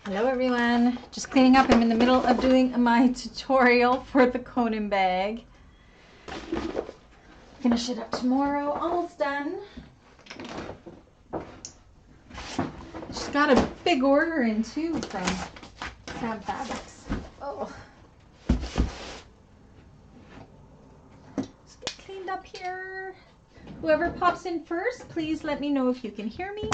Hello everyone, just cleaning up. I'm in the middle of doing my tutorial for the Konin bag. Finish it up tomorrow, almost done. She's got a big order in too from Sam Fabrics. Oh. Let's get cleaned up here. Whoever pops in first, please let me know if you can hear me.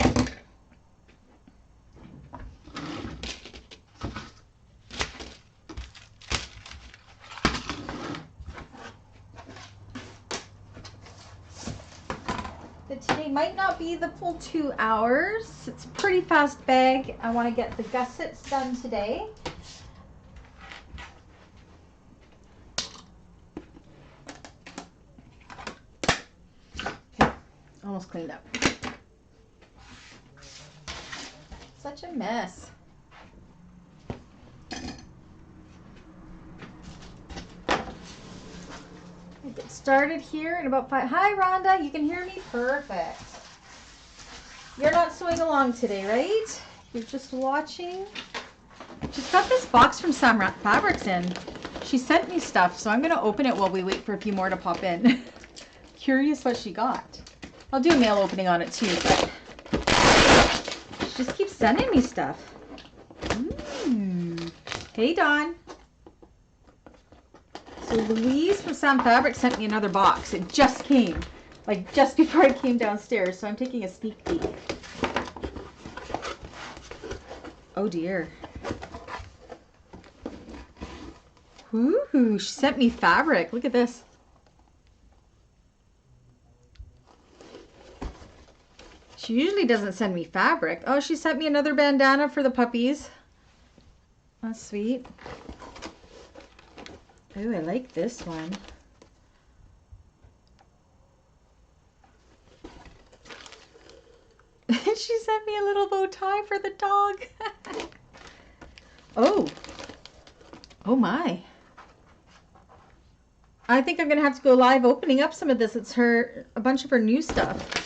Today might not be the full 2 hours. It's a pretty fast bag. I want to get the gussets done today. Okay, almost cleaned up. Such a mess. Get started here in about 5. Hi Rhonda, you can hear me? Perfect. You're not sewing along today, right? You're just watching. She's got this box from Sam Fabrics in. She sent me stuff, so I'm going to open it while we wait for a few more to pop in. Curious what she got. I'll do a mail opening on it too, but she just keeps sending me stuff. Hey Dawn. So Louise from Sam Fabric sent me another box. It just came, like just before I came downstairs. So I'm taking a sneak peek. Oh dear. Ooh, she sent me fabric. Look at this. She usually doesn't send me fabric. Oh, she sent me another bandana for the puppies. That's sweet. Oh, I like this one. She sent me a little bow tie for the dog. Oh. Oh my. I think I'm going to have to go live opening up some of this. It's a bunch of her new stuff.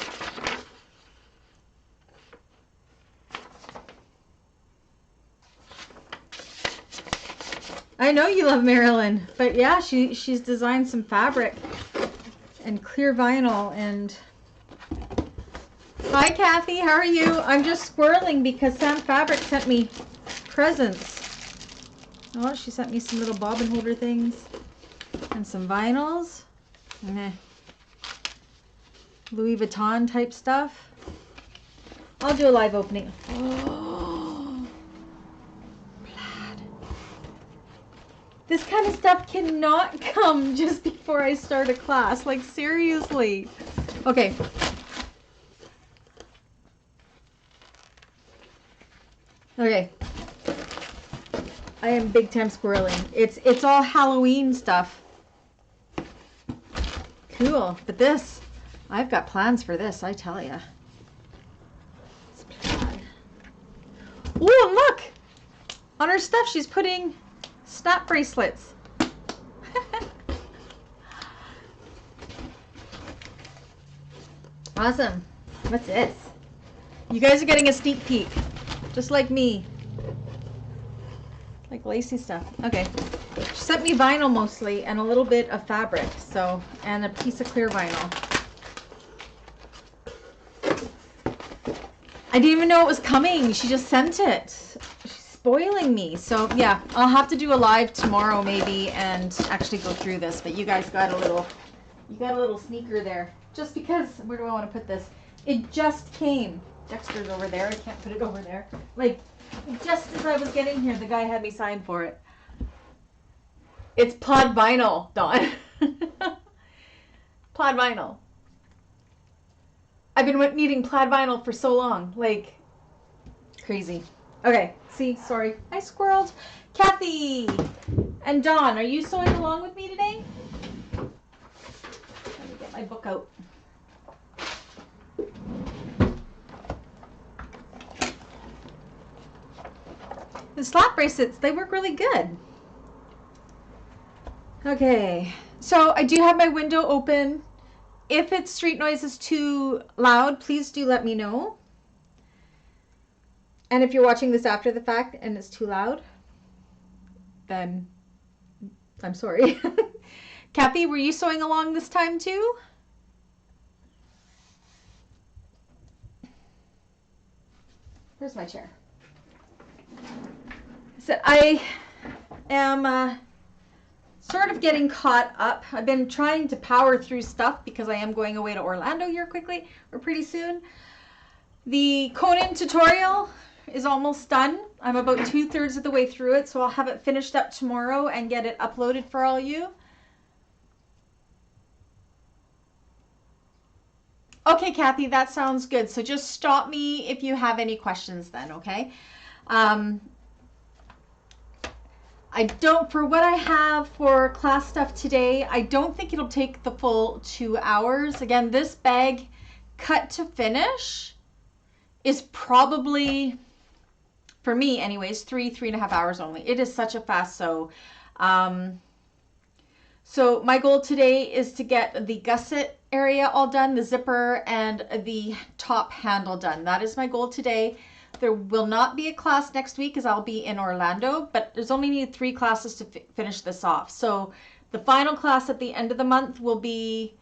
I know you love Marilyn, but yeah, she's designed some fabric and clear vinyl. And hi Kathy, how are you? I'm just squirreling because Sam Fabric sent me presents. Oh, she sent me some little bobbin holder things and some vinyls. Meh. Louis Vuitton type stuff. I'll do a live opening. Oh. This kind of stuff cannot come just before I start a class. Like, seriously. Okay. Okay. I am big time squirreling. It's all Halloween stuff. Cool. But this, I've got plans for this, I tell ya. Oh, look! On her stuff, she's putting snap bracelets. Awesome. What's this? You guys are getting a sneak peek, just like me. Like lacy stuff. Okay. She sent me vinyl mostly and a little bit of fabric, so, and a piece of clear vinyl. I didn't even know it was coming. She just sent it. Spoiling me. So yeah, I'll have to do a live tomorrow maybe and actually go through this, but you guys got a little sneaker there just because. Where do I want to put this? It just came. Dexter's over there. I can't put it over there. Like, just as I was getting here, the guy had me sign for it. It's plaid vinyl, Dawn. Plaid vinyl. I've been needing plaid vinyl for so long. Like, crazy. Okay, see, sorry, I squirreled. Kathy and Dawn, are you sewing along with me today? Let me get my book out. The slap bracelets, they work really good. Okay, so I do have my window open. If its street noise is too loud, please do let me know. And if you're watching this after the fact and it's too loud, then I'm sorry. Kathy, were you sewing along this time too? Where's my chair? So I am sort of getting caught up. I've been trying to power through stuff because I am going away to Orlando here quickly, or pretty soon. The Konin tutorial is almost done. I'm about 2/3 of the way through it, so I'll have it finished up tomorrow and get it uploaded for all you. Okay, Kathy, that sounds good. So just stop me if you have any questions then, okay? I don't, for what I have for class stuff today, I don't think it'll take the full 2 hours. Again, this bag cut to finish is probably, for me anyways, 3.5 hours only. It is such a fast sew. So my goal today is to get the gusset area all done, the zipper and the top handle done. That is my goal today. There will not be a class next week as I'll be in Orlando, but there's only 3 classes to finish this off. So the final class at the end of the month will be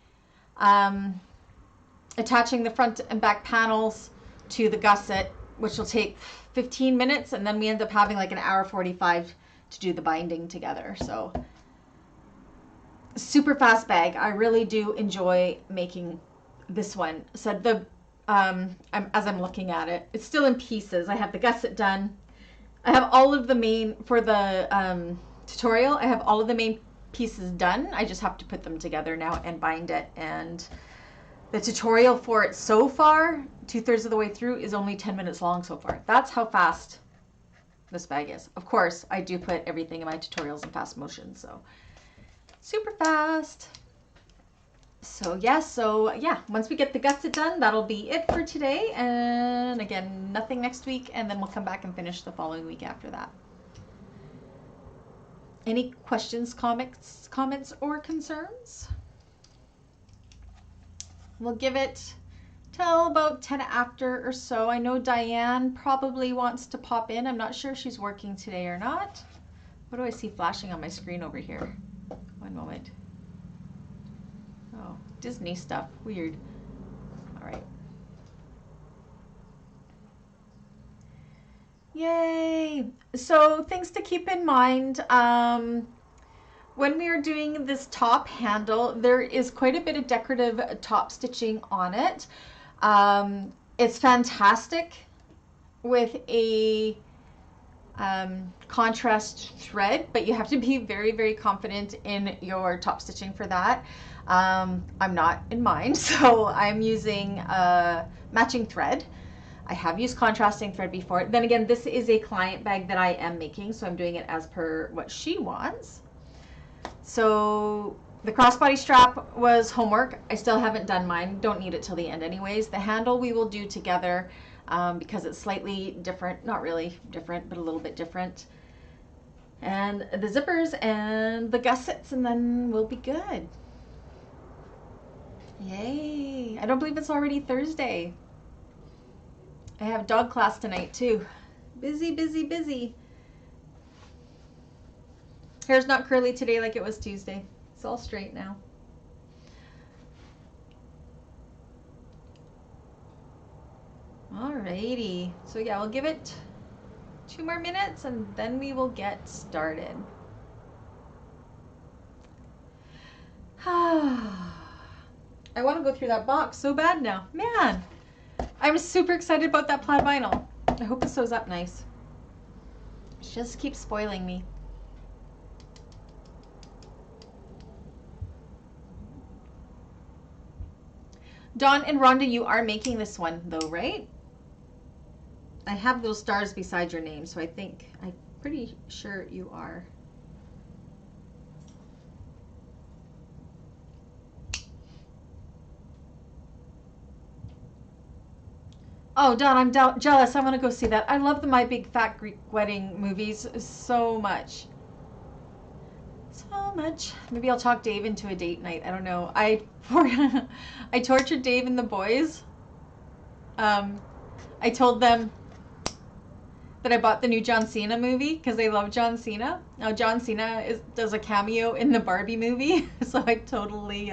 attaching the front and back panels to the gusset, which will take 15 minutes, and then we end up having like 1:45 to do the binding together. So super fast bag. I really do enjoy making this one. So the as I'm looking at it, it's still in pieces. I have the gusset done. I have all of the main, for the tutorial, I have all of the main pieces done. I just have to put them together now and bind it. And the tutorial for it so far, 2/3 of the way through, is only 10 minutes long so far. That's how fast this bag is. Of course, I do put everything in my tutorials in fast motion, so super fast. So yeah, once we get the gusset done, that'll be it for today. And again, nothing next week, and then we'll come back and finish the following week after that. Any questions, comments, or concerns? We'll give it till about 10 after or so. I know Diane probably wants to pop in. I'm not sure if she's working today or not. What do I see flashing on my screen over here? One moment. Oh, Disney stuff. Weird. All right. Yay! So things to keep in mind. When we are doing this top handle, there is quite a bit of decorative top stitching on it. It's fantastic with a contrast thread, but you have to be very, very confident in your top stitching for that. I'm not in mine, so I'm using matching thread. I have used contrasting thread before. Then again, this is a client bag that I am making, so I'm doing it as per what she wants. So the crossbody strap was homework. I still haven't done mine. Don't need it till the end anyways. The handle we will do together because it's slightly different. Not really different, but a little bit different. And the zippers and the gussets, and then we'll be good. Yay! I don't believe it's already Thursday. I have dog class tonight too. Busy, busy, busy. Hair's not curly today like it was Tuesday. It's all straight now. Alrighty. So yeah, we'll give it 2 more minutes and then we will get started. I want to go through that box so bad now. Man, I'm super excited about that plaid vinyl. I hope it sews up nice. It just keeps spoiling me. Dawn and Rhonda, you are making this one though, right? I have those stars beside your name, so I'm pretty sure you are. Oh, Dawn, I'm jealous. I want to go see that. I love the My Big Fat Greek Wedding movies so much. So much. Maybe I'll talk Dave into a date night. I don't know. I tortured Dave and the boys. I told them that I bought the new John Cena movie because I love John Cena. Now John Cena does a cameo in the Barbie movie, so I totally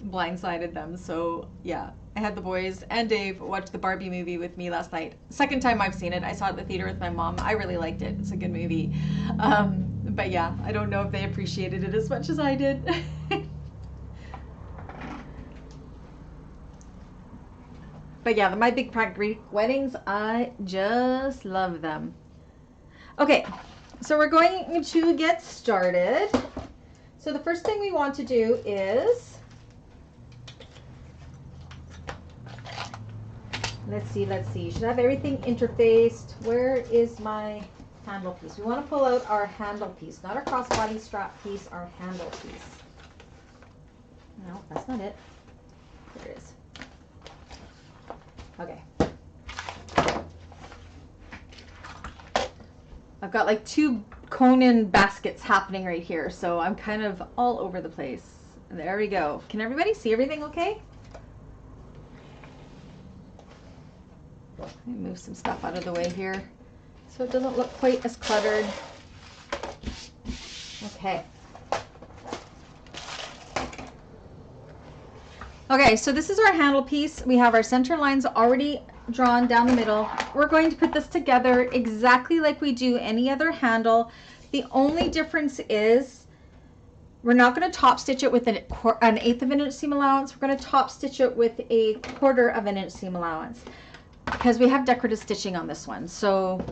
blindsided them. So yeah, I had the boys and Dave watch the Barbie movie with me last night. Second time I've seen it. I saw it at the theater with my mom. I really liked it. It's a good movie. But yeah, I don't know if they appreciated it as much as I did. But yeah, My Big Fat Greek Weddings, I just love them. Okay, so we're going to get started. So the first thing we want to do is, let's see, you should have everything interfaced. Where is my handle piece? We want to pull out our handle piece, not our crossbody strap piece, our handle piece. No, that's not it. There it is. Okay. I've got like 2 Konin baskets happening right here, so I'm kind of all over the place. There we go. Can everybody see everything okay? Let me move some stuff out of the way here so it doesn't look quite as cluttered. Okay. Okay, so this is our handle piece. We have our center lines already drawn down the middle. We're going to put this together exactly like we do any other handle. The only difference is we're not going to top stitch it with an 1/8 of an inch seam allowance. We're going to top stitch it with a 1/4 of an inch seam allowance because we have decorative stitching on this one. So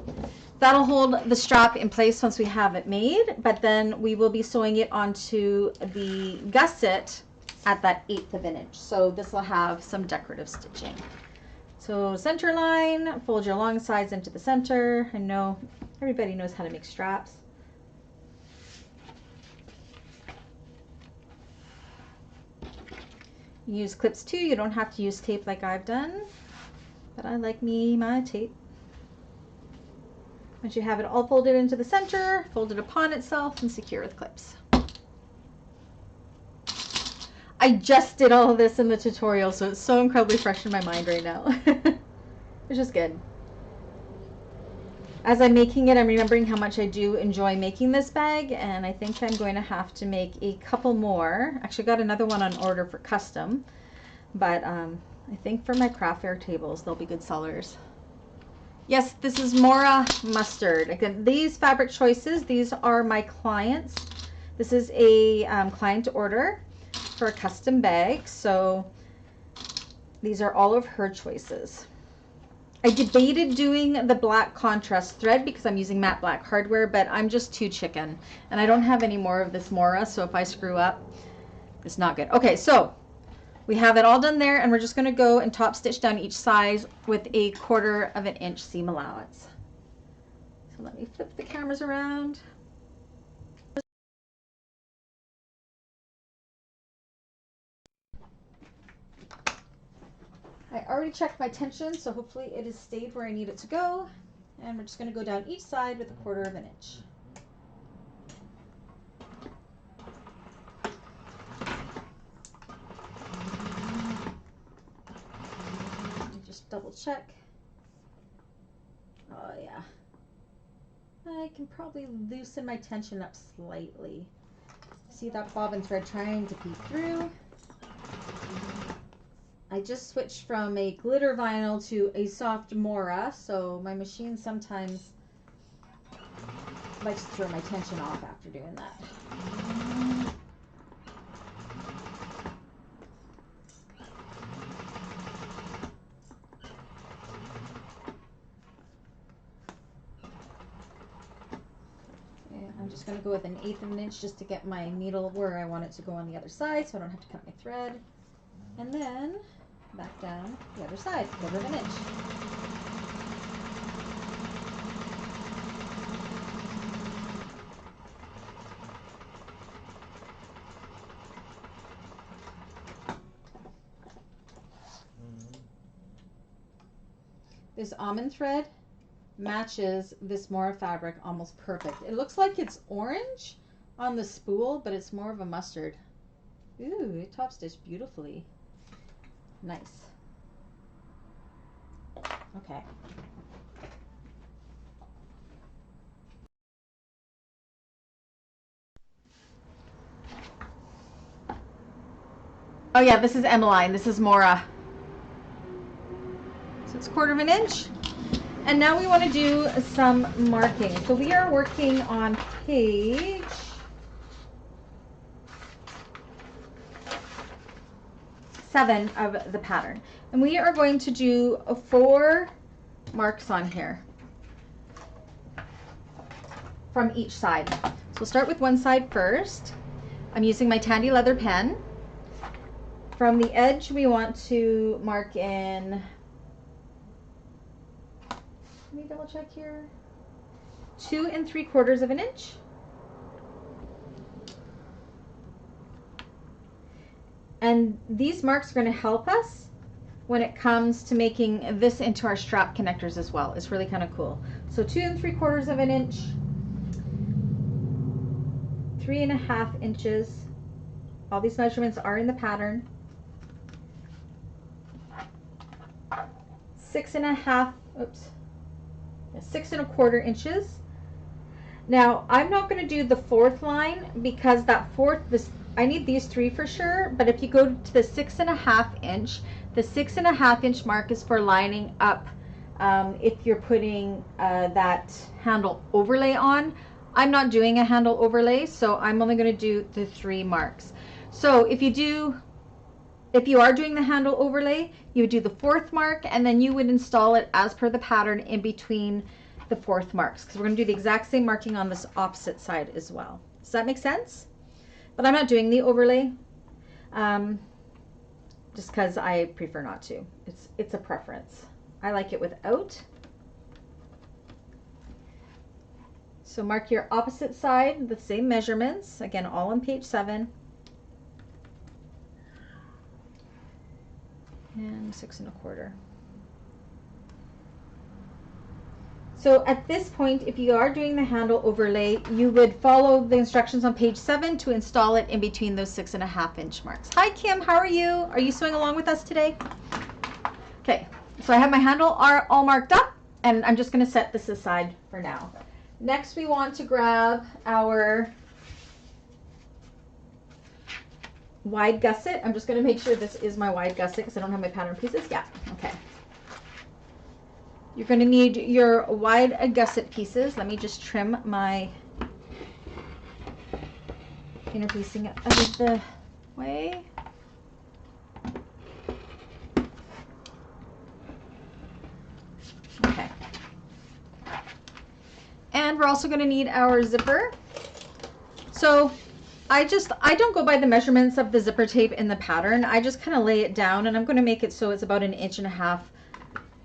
that'll hold the strap in place once we have it made, but then we will be sewing it onto the gusset at that 1/8 of an inch. So this will have some decorative stitching. So center line, fold your long sides into the center. I know everybody knows how to make straps. Use clips too. You don't have to use tape like I've done, but I like my tape. Once you have it all folded into the center, fold it upon itself and secure with clips. I just did all of this in the tutorial, so it's so incredibly fresh in my mind right now. It's just good. As I'm making it, I'm remembering how much I do enjoy making this bag, and I think I'm going to have to make a couple more. Actually, got another one on order for custom, but I think for my craft fair tables, they'll be good sellers. Yes, this is Mora Mustard. Again, these fabric choices, these are my clients. This is a client order for a custom bag, so these are all of her choices. I debated doing the black contrast thread because I'm using matte black hardware, but I'm just too chicken and I don't have any more of this Mora, so if I screw up, it's not good. Okay, so we have it all done there, and we're just going to go and top stitch down each side with a 1/4 of an inch seam allowance. So let me flip the cameras around. I already checked my tension, so hopefully it has stayed where I need it to go. And we're just going to go down each side with a 1/4 of an inch. Let me just double check. Oh yeah. I can probably loosen my tension up slightly. See that bobbin thread trying to peek through. I just switched from a glitter vinyl to a soft Mora, so my machine sometimes likes to throw my tension off after doing that. Okay, I'm just going to go with an 1/8 of an inch just to get my needle where I want it to go on the other side, so I don't have to cut my thread. And then back down the other side, 1/4 of an inch. This Amaan Thread matches this Mora fabric almost perfect. It looks like it's orange on the spool, but it's more of a mustard. Ooh, it top stitched beautifully. Nice. Okay. Oh yeah, this is Emmaline. This is Mora. So it's 1/4 of an inch. And now we want to do some marking. So we are working on page 7 of the pattern. And we are going to do 4 marks on here from each side. So we'll start with one side first. I'm using my Tandy leather pen. From the edge, we want to mark in, let me double check here, 2 3/4 of an inch. And these marks are going to help us when it comes to making this into our strap connectors as well. It's really kind of cool. So 2 3/4 of an inch, 3.5 inches. All these measurements are in the pattern. 6.5, oops, 6 1/4 inches. Now I'm not going to do the 4th line because that 4th, I need these 3 for sure, but if you go to the 6.5 inch, the 6.5 inch mark is for lining up if you're putting that handle overlay on. I'm not doing a handle overlay, so I'm only going to do the 3 marks. So if you are doing the handle overlay, you would do the 4th mark, and then you would install it as per the pattern in between the 4th marks, because we're going to do the exact same marking on this opposite side as well. Does that make sense? But I'm not doing the overlay just because I prefer not to. It's a preference. I like it without. So mark your opposite side, the same measurements, again all on page 7. And 6 1/4. So at this point, if you are doing the handle overlay, you would follow the instructions on page 7 to install it in between those 6.5 inch marks. Hi Kim, how are you? Are you sewing along with us today? Okay, so I have my handle all marked up, and I'm just going to set this aside for now. Next, we want to grab our wide gusset. I'm just going to make sure this is my wide gusset because I don't have my pattern pieces. Yeah, okay. You're going to need your wide gusset pieces. Let me just trim my inner piecing out of the way. Okay. And we're also going to need our zipper. So I don't go by the measurements of the zipper tape in the pattern. I just kind of lay it down, and I'm going to make it so it's about 1.5 inches,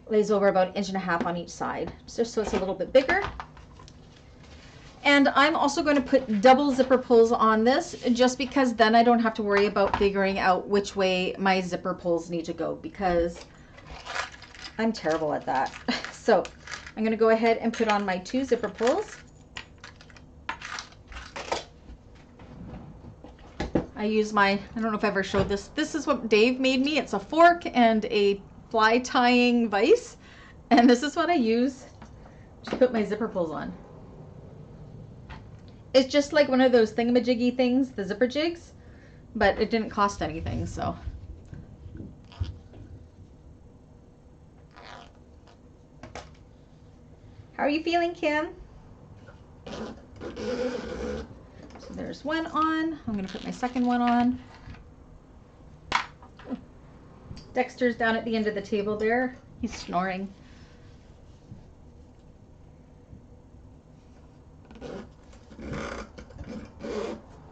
lays over about 1.5 inches on each side, just so it's a little bit bigger. And I'm also going to put double zipper pulls on this, just because then I don't have to worry about figuring out which way my zipper pulls need to go, because I'm terrible at that. So I'm going to go ahead and put on my 2 zipper pulls. I use my, I don't know if I ever showed this. This is what Dave made me. It's a fork and a fly tying vise. And this is what I use to put my zipper pulls on. It's just like one of those thingamajiggy things, the zipper jigs, but it didn't cost anything, so. How are you feeling, Kim? So there's one on. I'm going to put my second one on. Dexter's down at the end of the table there. He's snoring.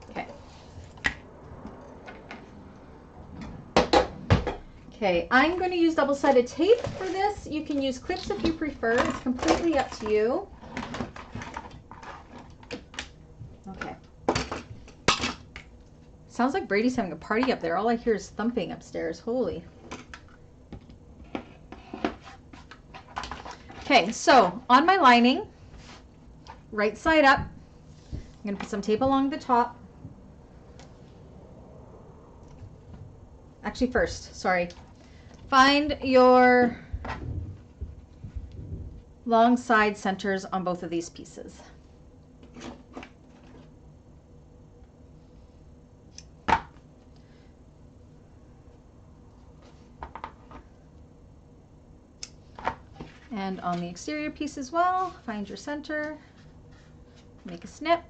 Okay. Okay, I'm going to use double-sided tape for this. You can use clips if you prefer. It's completely up to you. Okay. Sounds like Brady's having a party up there. All I hear is thumping upstairs. Holy. Okay, so on my lining, right side up, I'm going to put some tape along the top. Actually, first, sorry. Find your long side centers on both of these pieces. And on the exterior piece as well, find your center, make a snip.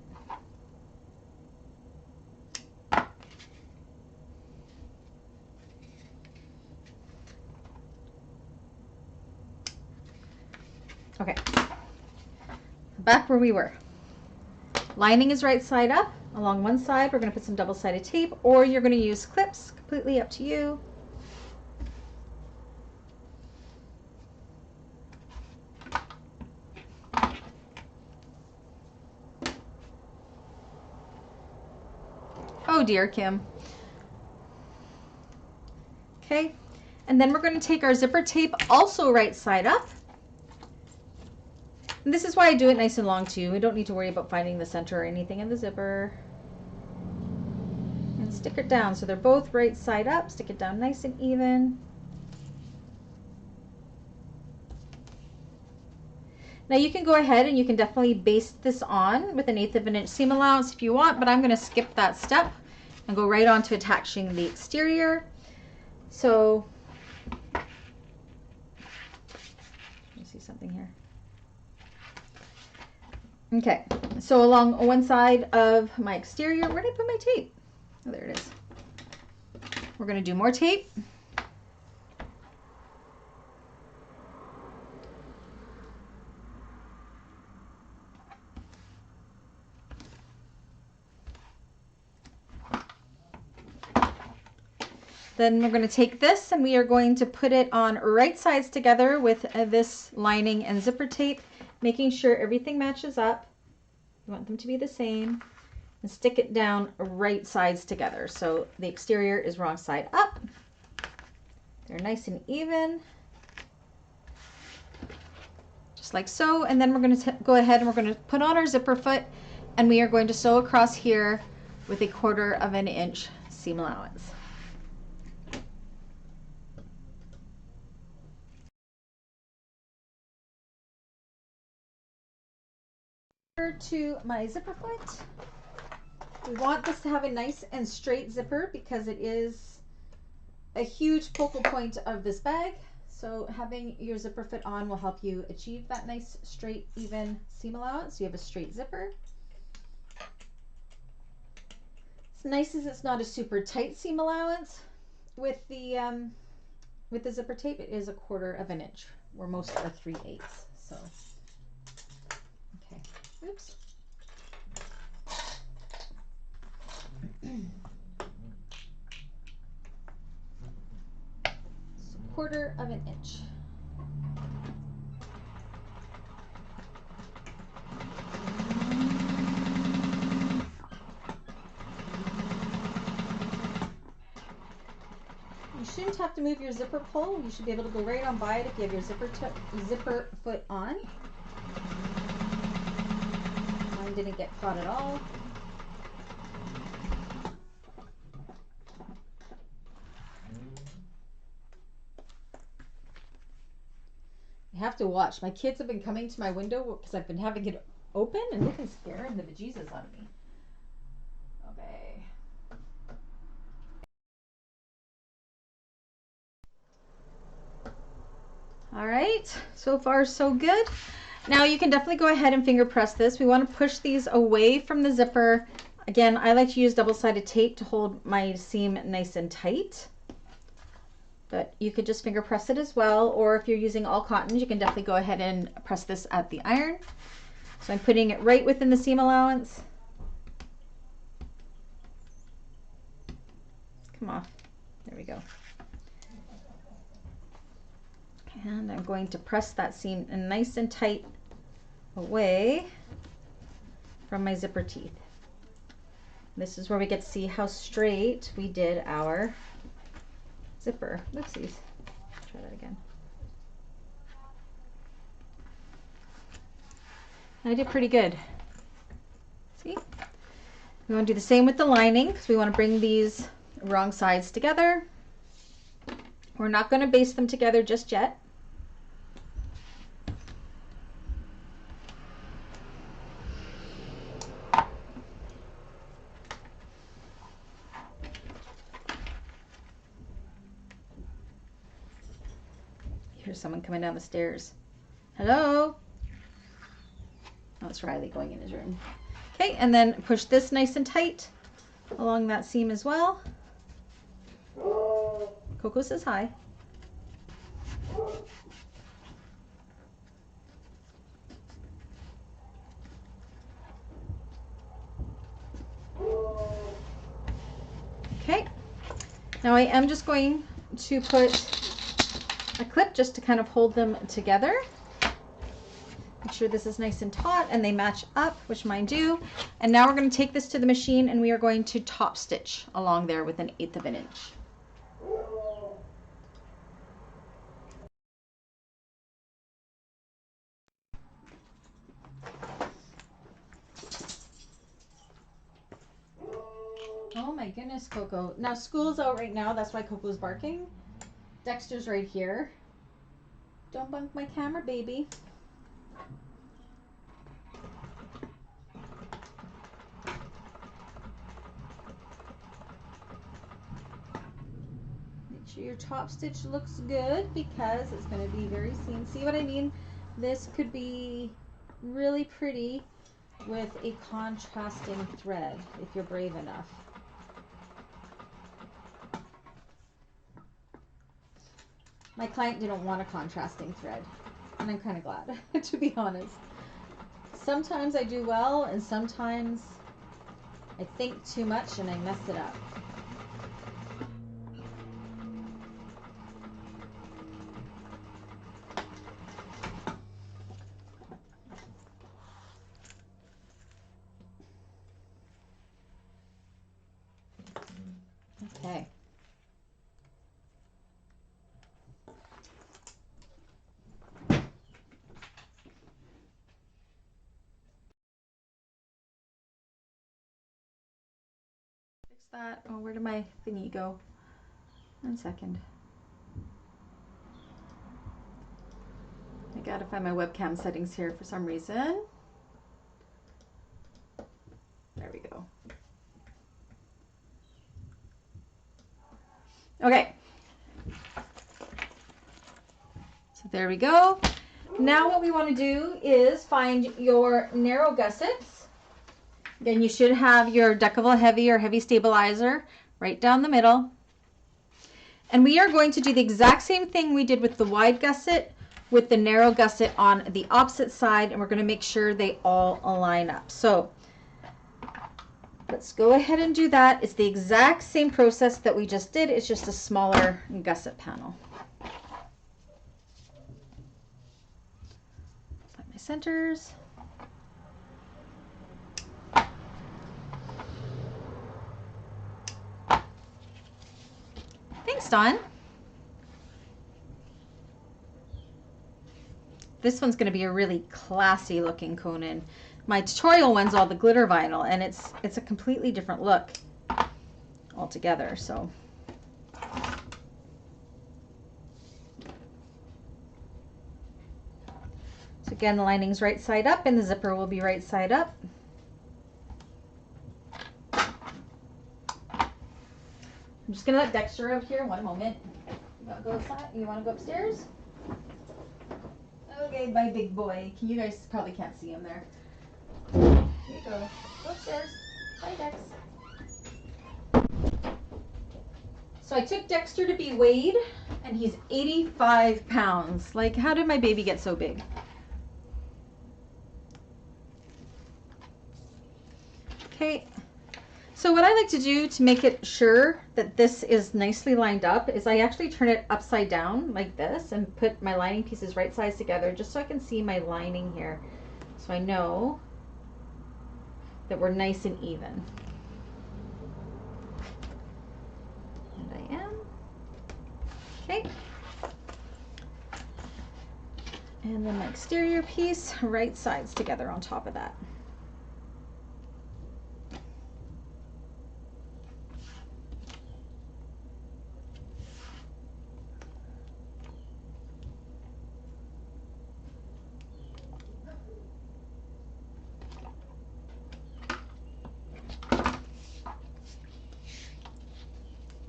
Okay, back where we were. Lining is right side up. Along one side, we're going to put some double-sided tape, or you're going to use clips, completely up to you. Oh dear, Kim. Okay, and then we're going to take our zipper tape, also right side up. And this is why I do it nice and long too. We don't need to worry about finding the center or anything in the zipper. And stick it down so they're both right side up. Stick it down nice and even. Now you can go ahead and you can definitely baste this on with 1/8 of an inch seam allowance if you want, but I'm going to skip that step and go right on to attaching the exterior. So, let me see something here. Okay, so along one side of my exterior, where did I put my tape? Oh, there it is. We're going to do more tape. Then we're going to take this and we are going to put it on right sides together with this lining and zipper tape, making sure everything matches up. You want them to be the same, and stick it down right sides together. So the exterior is wrong side up. They're nice and even, just like so. And then we're going to go ahead and we're going to put on our zipper foot, and we are going to sew across here with 1/4 of an inch seam allowance. To my zipper foot, we want this to have a nice and straight zipper because it is a huge focal point of this bag. So having your zipper foot on will help you achieve that nice straight even seam allowance. So you have a straight zipper. It's nice as it's not a super tight seam allowance. With the zipper tape, it is 1/4 of an inch, where most are 3/8. So okay. Oops. So 1/4 of an inch. You shouldn't have to move your zipper pull. You should be able to go right on by it if you have your zipper foot on. Mine didn't get caught at all. I have to watch. My kids have been coming to my window because I've been having it open, and they've been scaring the bejesus out of me. Okay. All right, so far so good. Now you can definitely go ahead and finger press this. We want to push these away from the zipper. Again, I like to use double-sided tape to hold my seam nice and tight. But you could just finger press it as well, or if you're using all cotton, you can definitely go ahead and press this at the iron. So I'm putting it right within the seam allowance. Come off. There we go. And I'm going to press that seam nice and tight away from my zipper teeth. This is where we get to see how straight we did our zipper. Oopsies. Try that again. I did pretty good. See? We want to do the same with the lining because we want to bring these wrong sides together. We're not going to baste them together just yet. Here's someone coming down the stairs. Hello? Oh, it's Riley going in his room. Okay, and then push this nice and tight along that seam as well. Coco says hi. Okay, now I am just going to put a clip just to kind of hold them together. Make sure this is nice and taut and they match up, which mine do. And now we're going to take this to the machine and we are going to top stitch along there with 1/8 of an inch. Oh my goodness, Coco. Now school's out right now, that's why Coco's barking. Dexter's right here. Don't bunk my camera, baby. Make sure your top stitch looks good because it's going to be very seen. See what I mean? This could be really pretty with a contrasting thread if you're brave enough. My client didn't want a contrasting thread, and I'm kind of glad, to be honest. Sometimes I do well, and sometimes I think too much and I mess it up. Okay. Fix that. Oh, where did my thingy go? 1 second. I gotta find my webcam settings here for some reason. There we go. Okay. So there we go. Now what we want to do is find your narrow gussets. Then you should have your Decovil Heavy or Heavy Stabilizer right down the middle. And we are going to do the exact same thing we did with the wide gusset with the narrow gusset on the opposite side, and we're going to make sure they all align up. So let's go ahead and do that. It's the exact same process that we just did. It's just a smaller gusset panel. Find my centers. Thanks, Dawn. This one's going to be a really classy looking Konin. My tutorial one's all the glitter vinyl, and it's a completely different look altogether. So again, the lining's right side up and the zipper will be right side up. I'm just gonna let Dexter out here 1 moment. You wanna go outside? You wanna go upstairs? Okay, my big boy. You guys probably can't see him there. Here you go. Go upstairs. Bye, Dex. So I took Dexter to be weighed, and he's 85 pounds. Like, how did my baby get so big? Okay. So what I like to do to make it sure that this is nicely lined up is I actually turn it upside down like this and put my lining pieces right sides together just so I can see my lining here. So I know that we're nice and even. And I am. Okay. And then my exterior piece, right sides together on top of that.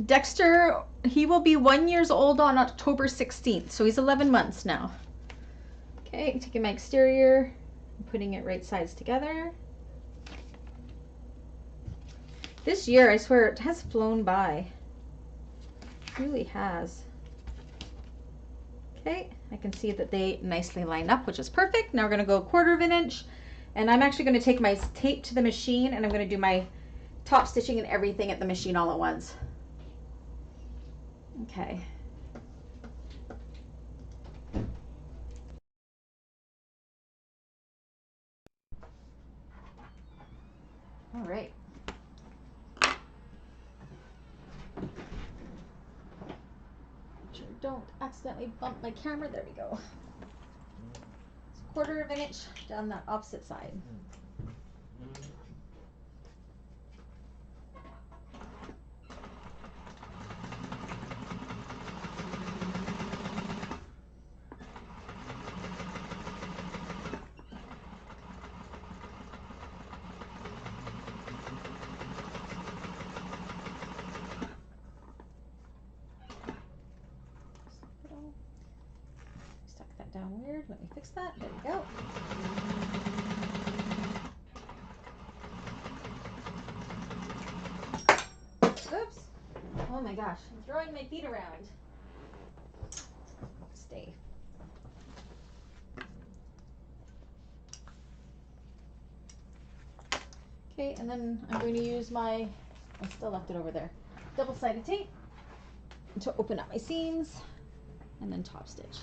Dexter, he will be 1 year old on October 16th, so he's 11 months now. Okay. Okay, taking my exterior and putting it right sides together. This year, I swear, it has flown by. It really has. Okay, I can see that they nicely line up, which is perfect. Now we're going to go 1/4 of an inch. And I'm actually going to take my tape to the machine and I'm going to do my top stitching and everything at the machine all at once. Okay. All right. Sure, don't accidentally bump my camera. There we go. It's 1/4 of an inch down that opposite side. Stuck that down weird. Let me fix that. There we go. Oops. Oh my gosh. I'm throwing my feet around. Stay. Okay, and then I'm going to use my, I still left it over there, double-sided tape to open up my seams and then top stitch.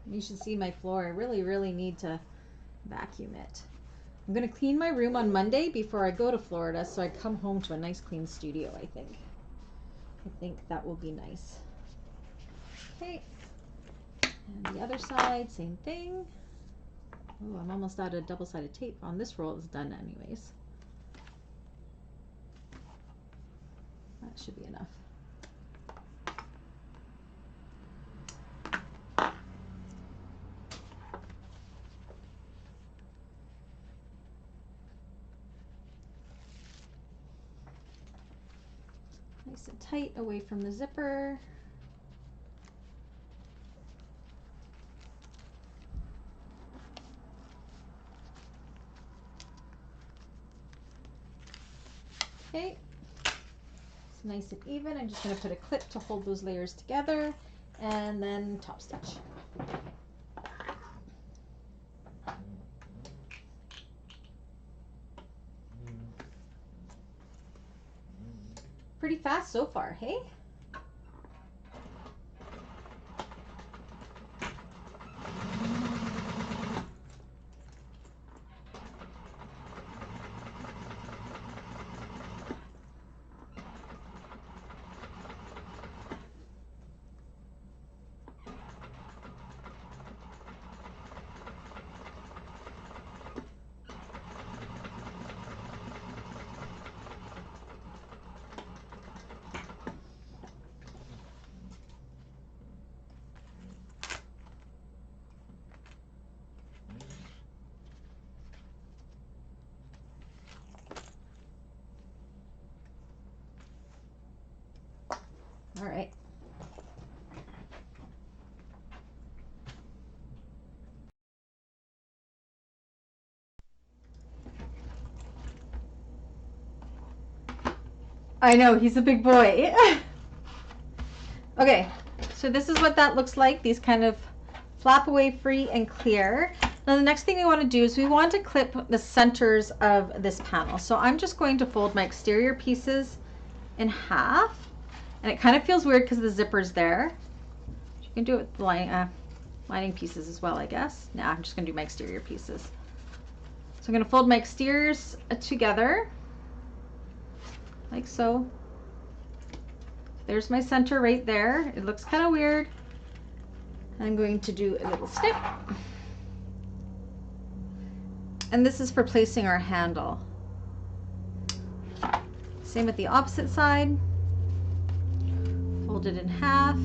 You should see my floor. I really need to vacuum it. I'm going to clean my room on Monday before I go to Florida, so I come home to a nice clean studio, I think. I think that will be nice. Okay. And the other side, same thing. Oh, I'm almost out of double-sided tape. On this roll, it's done anyways. That should be enough. Nice and tight away from the zipper. Okay, it's nice and even. I'm just going to put a clip to hold those layers together and then top stitch. Pretty fast so far, hey? All right. I know, he's a big boy. Okay, so this is what that looks like. These kind of flap away free and clear. Now the next thing we want to do is we want to clip the centers of this panel. So I'm just going to fold my exterior pieces in half. And it kind of feels weird because the zipper's there. You can do it with the lining pieces as well, I guess. Nah, I'm just going to do my exterior pieces. So I'm going to fold my exteriors together, like so. There's my center right there. It looks kind of weird. I'm going to do a little snip. And this is for placing our handle. fold it in half.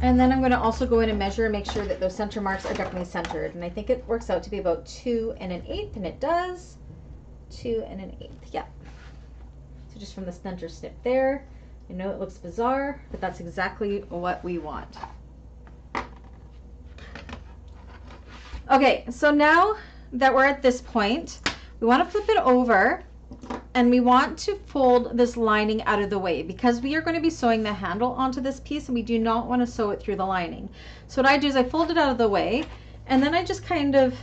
And then I'm going to also go in and measure and make sure that those center marks are definitely centered. And I think it works out to be about 2 1/8, and it does. 2 1/8, yeah. So just from the center snip there, I know it looks bizarre, but that's exactly what we want. Okay, so now that we're at this point, we want to flip it over and we want to fold this lining out of the way because we are going to be sewing the handle onto this piece and we do not want to sew it through the lining. So what I do is I fold it out of the way and then I just kind of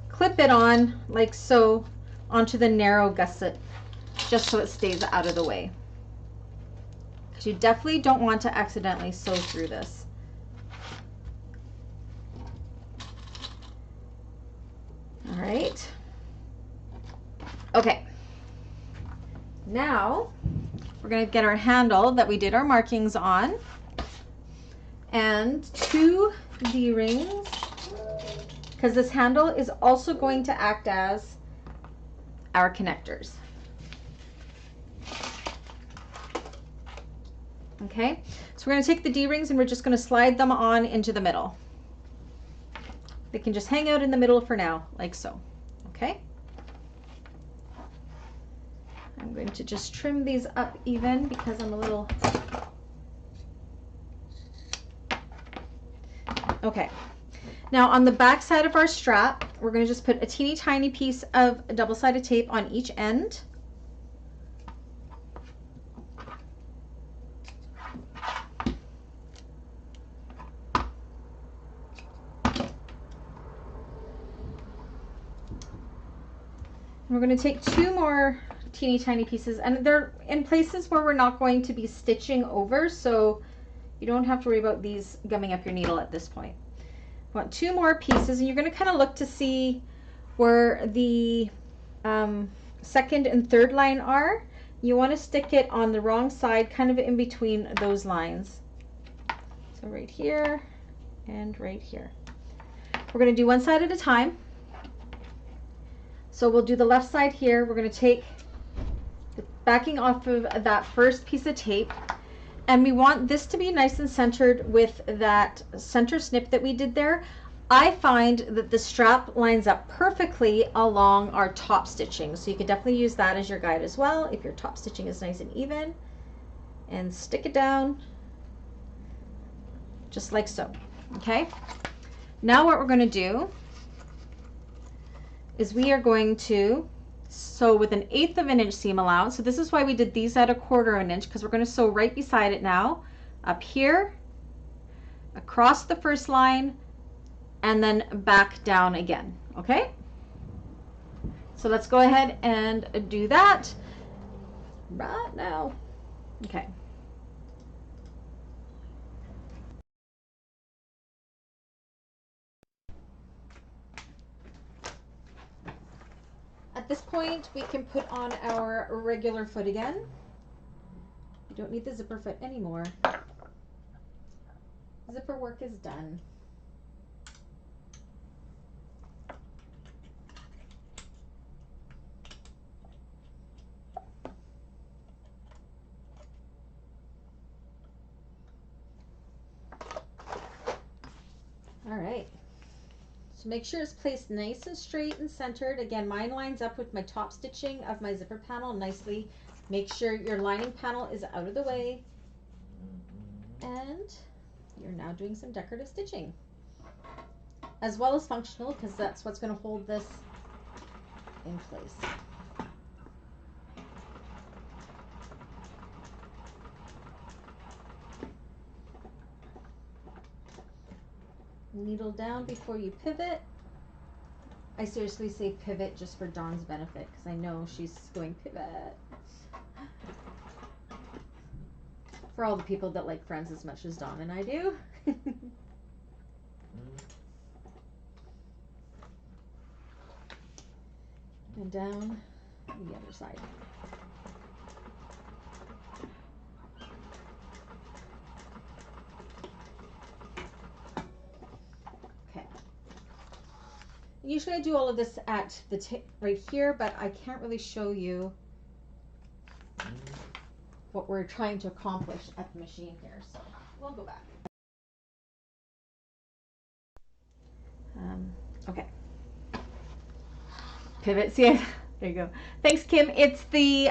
clip it on like so onto the narrow gusset just so it stays out of the way. Because you definitely don't want to accidentally sew through this. All right. Okay. Now we're going to get our handle that we did our markings on and 2 D-rings because this handle is also going to act as our connectors. Okay, so we're going to take the D-rings and we're just going to slide them on into the middle. They can just hang out in the middle for now, like so. Okay. I'm going to just trim these up even because I'm a little... Okay. Now on the back side of our strap, we're going to just put a teeny tiny piece of double-sided tape on each end. We're going to take 2 more teeny tiny pieces, and they're in places where we're not going to be stitching over, so you don't have to worry about these gumming up your needle at this point. I want 2 more pieces, and you're going to kind of look to see where the second and third line are. You want to stick it on the wrong side, kind of in between those lines. So right here and right here. We're going to do one side at a time. So we'll do the left side here. We're going to take the backing off of that first piece of tape, and we want this to be nice and centered with that center snip that we did there. I find that the strap lines up perfectly along our top stitching, so you can definitely use that as your guide as well if your top stitching is nice and even. And stick it down just like so. Okay, now what we're going to do is we are going to sew with 1/8 of an inch seam allowance. So this is why we did these at 1/4 of an inch, because we're going to sew right beside it now, up here, across the first line, and then back down again. Okay, so let's go ahead and do that right now. Okay. At this point, we can put on our regular foot again. You don't need the zipper foot anymore. Zipper work is done. All right. So make sure it's placed nice and straight and centered. Again, mine lines up with my top stitching of my zipper panel nicely. Make sure your lining panel is out of the way. And you're now doing some decorative stitching, as well as functional, because that's what's going to hold this in place. Needle down before you pivot. I seriously say pivot just for Dawn's benefit, because I know she's going pivot. For all the people that like Friends as much as Dawn and I do. And down the other side. Usually I do all of this at the right here, but I can't really show you what we're trying to accomplish at the machine here, so we'll go back. Okay. Pivot, see it? There you go. Thanks, Kim. It's the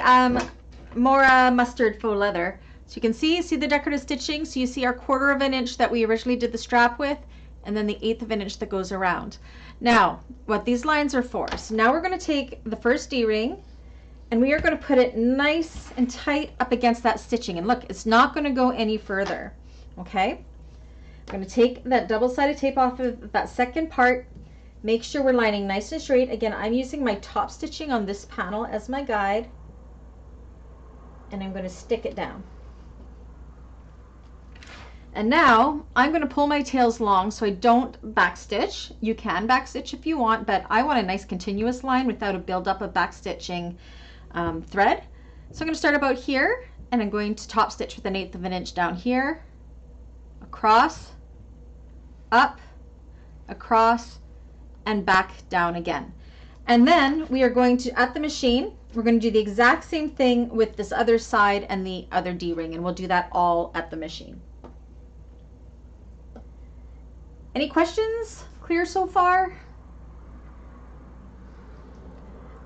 Mora mustard faux leather. So you can see the decorative stitching. So you see our 1/4 of an inch that we originally did the strap with, and then the 1/8 of an inch that goes around. Now, what these lines are for. So now we're going to take the first D-ring, and we are going to put it nice and tight up against that stitching. And look, it's not going to go any further. Okay? I'm going to take that double-sided tape off of that second part. Make sure we're lining nice and straight. Again, I'm using my top stitching on this panel as my guide, and I'm going to stick it down. And now I'm going to pull my tails long so I don't backstitch. You can backstitch if you want, but I want a nice continuous line without a buildup of backstitching thread. So I'm going to start about here, and I'm going to top stitch with 1/8 of an inch down here, across, up, across, and back down again. And then we are going to, at the machine, we're going to do the exact same thing with this other side and the other D-ring, and we'll do that all at the machine. Any questions? Clear so far?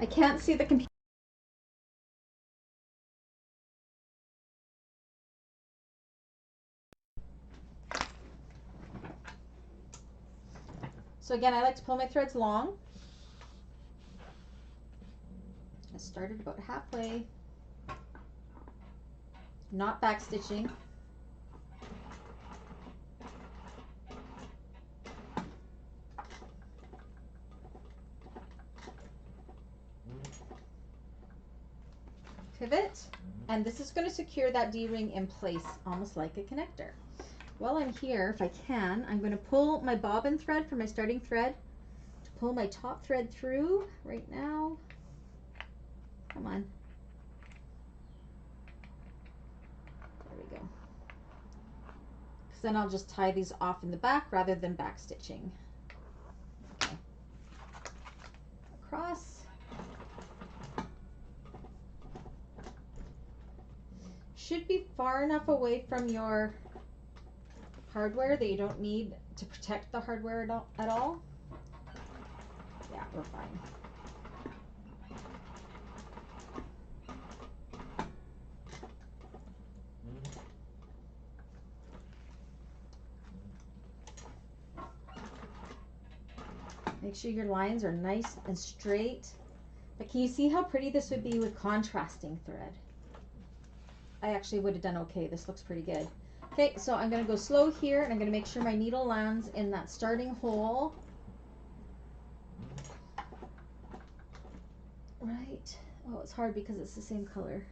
I can't see the computer. So again, I like to pull my threads long. I started about halfway, not back stitching. Pivot, and this is going to secure that D-ring in place, almost like a connector. While I'm here, if I can, I'm going to pull my bobbin thread for my starting thread to pull my top thread through right now. Come on. There we go. Because then I'll just tie these off in the back rather than back stitching. Okay. Across. Should be far enough away from your hardware that you don't need to protect the hardware at all. Yeah, we're fine. Make sure your lines are nice and straight. But can you see how pretty this would be with contrasting thread? I actually would have done okay. This looks pretty good. Okay, so I'm going to go slow here, and I'm going to make sure my needle lands in that starting hole. Right. Oh, it's hard because it's the same color.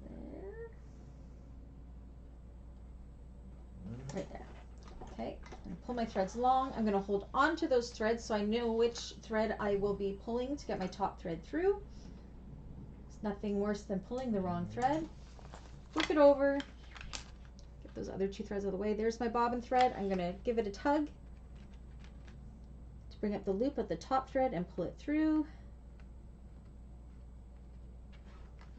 There. Right there. Okay, I'm going to pull my threads long. I'm going to hold on to those threads so I know which thread I will be pulling to get my top thread through. It's nothing worse than pulling the wrong thread. Flip it over. Get those other 2 threads out of the way. There's my bobbin thread. I'm going to give it a tug to bring up the loop of the top thread and pull it through.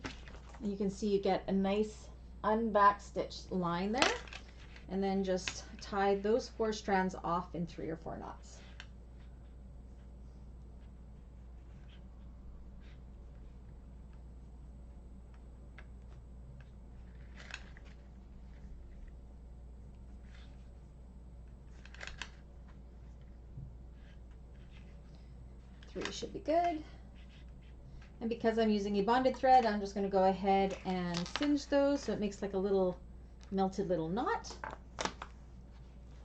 And you can see you get a nice unbackstitched line there. And then just tie those 4 strands off in 3 or 4 knots. Should be good. And because I'm using a bonded thread, I'm just going to go ahead and singe those so it makes like a little melted little knot.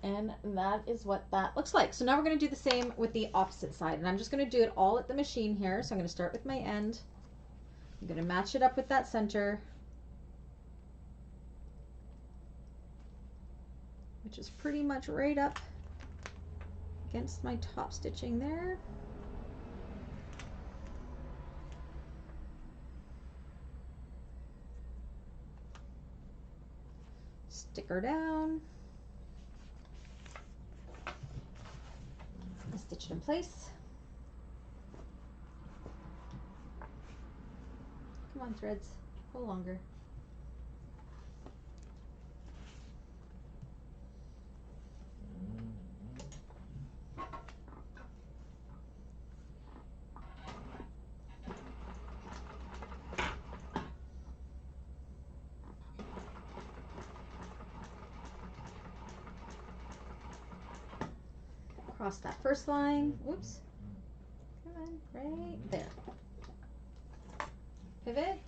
And that is what that looks like. So now we're going to do the same with the opposite side, and I'm just going to do it all at the machine here. So I'm going to start with my end. I'm going to match it up with that center, which is pretty much right up against my top stitching there. Stick her down. stitch it in place. Come on, threads, pull longer. Cross that first line. Whoops. Come on, right there. Pivot.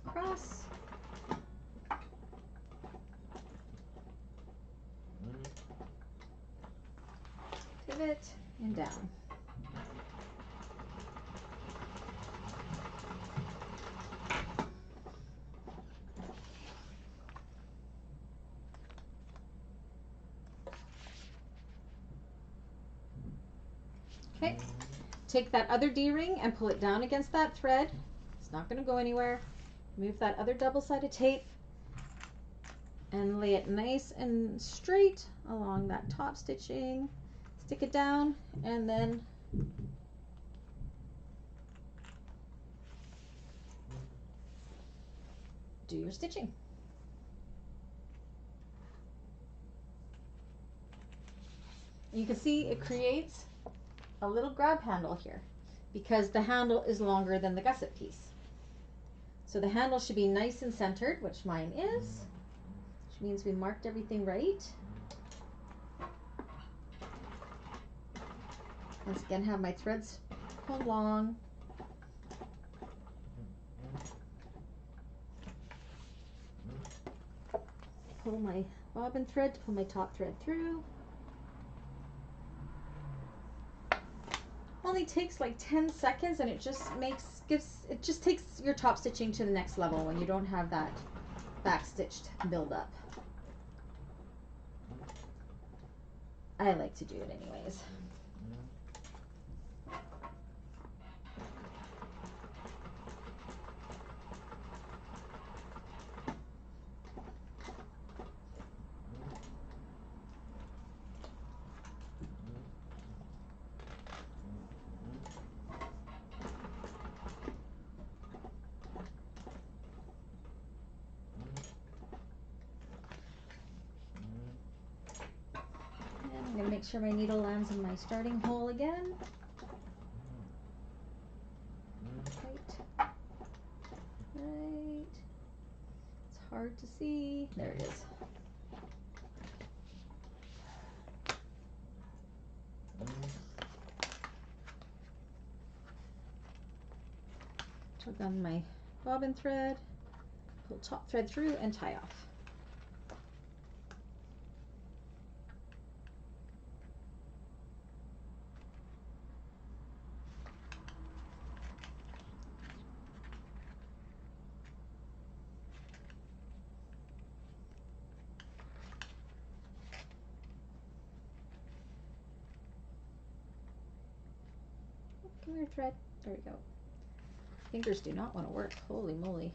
Cross. Pivot and down. Okay, take that other D-ring and pull it down against that thread. It's not going to go anywhere. Move that other double-sided tape and lay it nice and straight along that top stitching. Stick it down and then do your stitching. You can see it creates a little grab handle here because the handle is longer than the gusset piece. So the handle should be nice and centered, which mine is, which means we marked everything right. Once again, have my threads pulled long. Pull my bobbin thread to pull my top thread through. Only takes like 10 seconds and it just takes your top stitching to the next level when you don't have that back stitched build up. I like to do it anyways. I'm going to make sure my needle lands in my starting hole again. Right. Right. It's hard to see. There it is. Tug on my bobbin thread, pull top thread through and tie off. Come here, thread. There we go. Fingers do not want to work. Holy moly.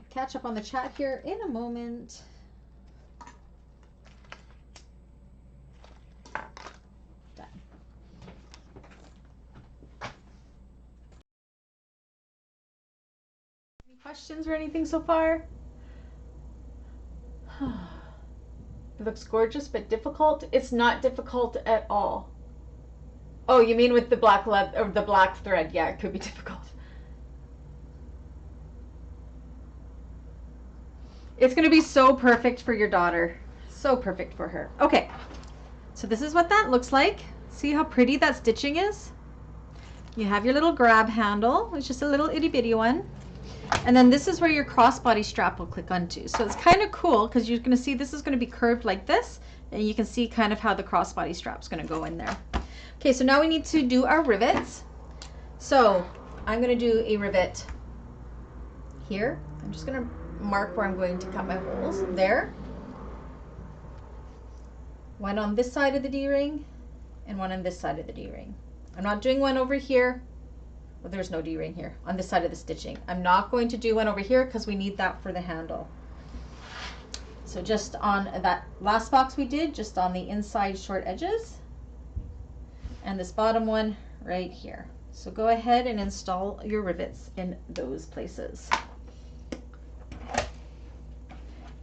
Catch up on the chat here in a moment. Done. Any questions or anything so far? It looks gorgeous but difficult. It's not difficult at all. Oh, you mean with the black leather or the black thread? Yeah, it could be difficult. It's going to be so perfect for your daughter. So perfect for her. Okay, so this is what that looks like. See how pretty that stitching is? You have your little grab handle. It's just a little itty bitty one. And then this is where your crossbody strap will click onto. So it's kind of cool because you're going to see this is going to be curved like this. And you can see kind of how the crossbody strap is going to go in there. Okay, so now we need to do our rivets. So I'm going to do a rivet here. I'm just going to mark where I'm going to cut my holes. There. One on this side of the D-ring and one on this side of the D-ring. I'm not doing one over here. Well, there's no D-ring here on this side of the stitching. I'm not going to do one over here because we need that for the handle. So just on that last box we did, just on the inside short edges, and this bottom one right here. So go ahead and install your rivets in those places.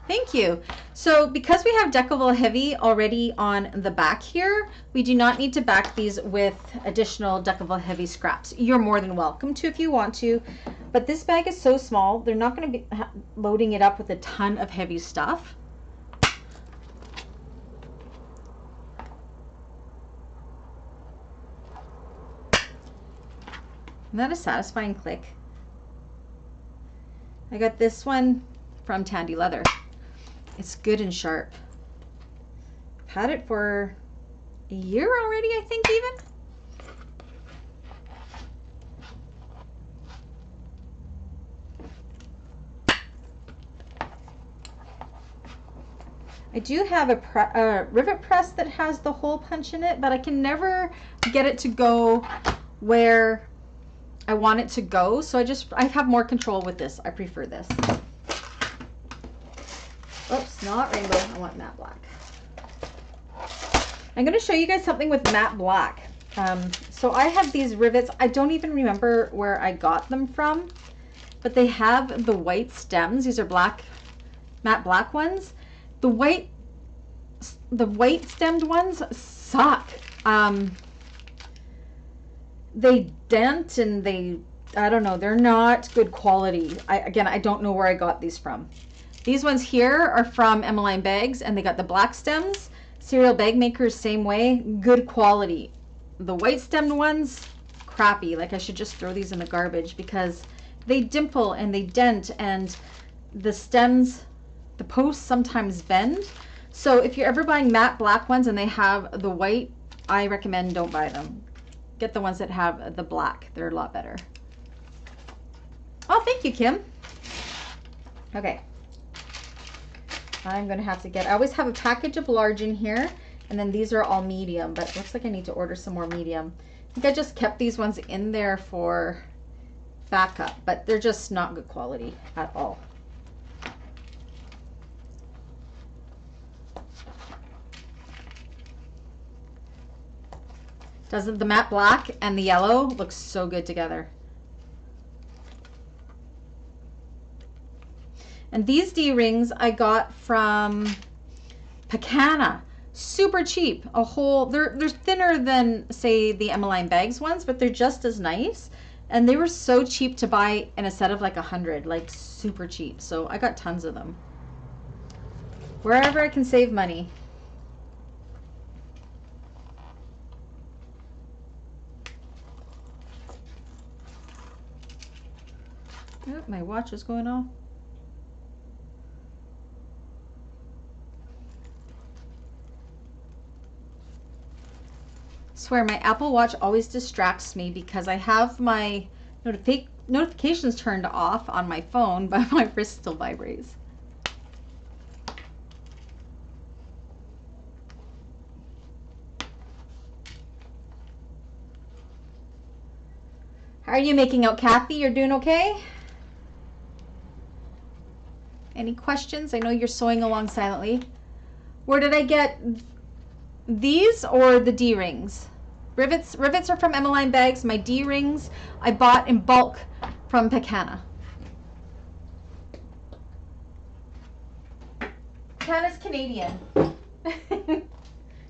Thank you. So because we have Decovil Heavy already on the back here, we do not need to back these with additional Decovil Heavy scraps. You're more than welcome to if you want to, but this bag is so small, they're not going to be loading it up with a ton of heavy stuff. Isn't that a satisfying click? I got this one from Tandy Leather. It's good and sharp. I've had it for a year already, I think, even. I do have a rivet press that has the hole punch in it, but I can never get it to go where I want it to go. So I have more control with this. I prefer this. Oops, not rainbow. I want matte black. I'm going to show you guys something with matte black. So I have these rivets. I don't even remember where I got them from, but they have the white stems. These are black, matte black ones. The white stemmed ones suck. They dent and I don't know, they're not good quality. Again, I don't know where I got these from. These ones here are from Emmaline bags, and they got the black stems. Serial bag makers, same way, good quality. The white stemmed ones, crappy. Like I should just throw these in the garbage because they dimple and they dent, and the stems, the posts sometimes bend. So if you're ever buying matte black ones and they have the white, I recommend don't buy them. Get the ones that have the black. They're a lot better. Oh, thank you, Kim. Okay. I'm going to have to I always have a package of large in here, and then these are all medium, but it looks like I need to order some more medium. I think I just kept these ones in there for backup, but they're just not good quality at all. Doesn't the matte black and the yellow look so good together? And these D-rings I got from Pacana, super cheap. They're thinner than say the Emmaline bags ones, but they're just as nice. And they were so cheap to buy in a set of like 100, like super cheap. So I got tons of them. Wherever I can save money. Oh, my watch is going off. Swear my Apple Watch always distracts me because I have my notifications turned off on my phone, but my wrist still vibrates. How are you making out, Kathy? You're doing okay? Any questions? I know you're sewing along silently. Where did I get these or the D-rings? Rivets are from Emmaline bags. My D-rings I bought in bulk from Pacana. Pacana's Canadian.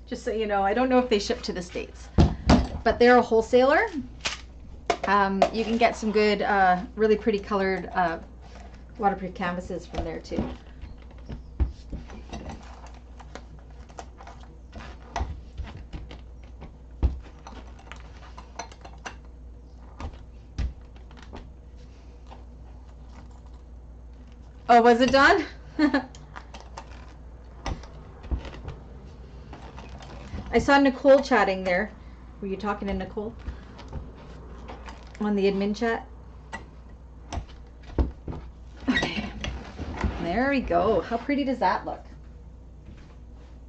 Just so you know, I don't know if they ship to the States, but they're a wholesaler. You can get some good, really pretty colored waterproof canvases from there too. Oh, was it done? I saw Nicole chatting there. Were you talking to Nicole on the admin chat? Okay, there we go. How pretty does that look?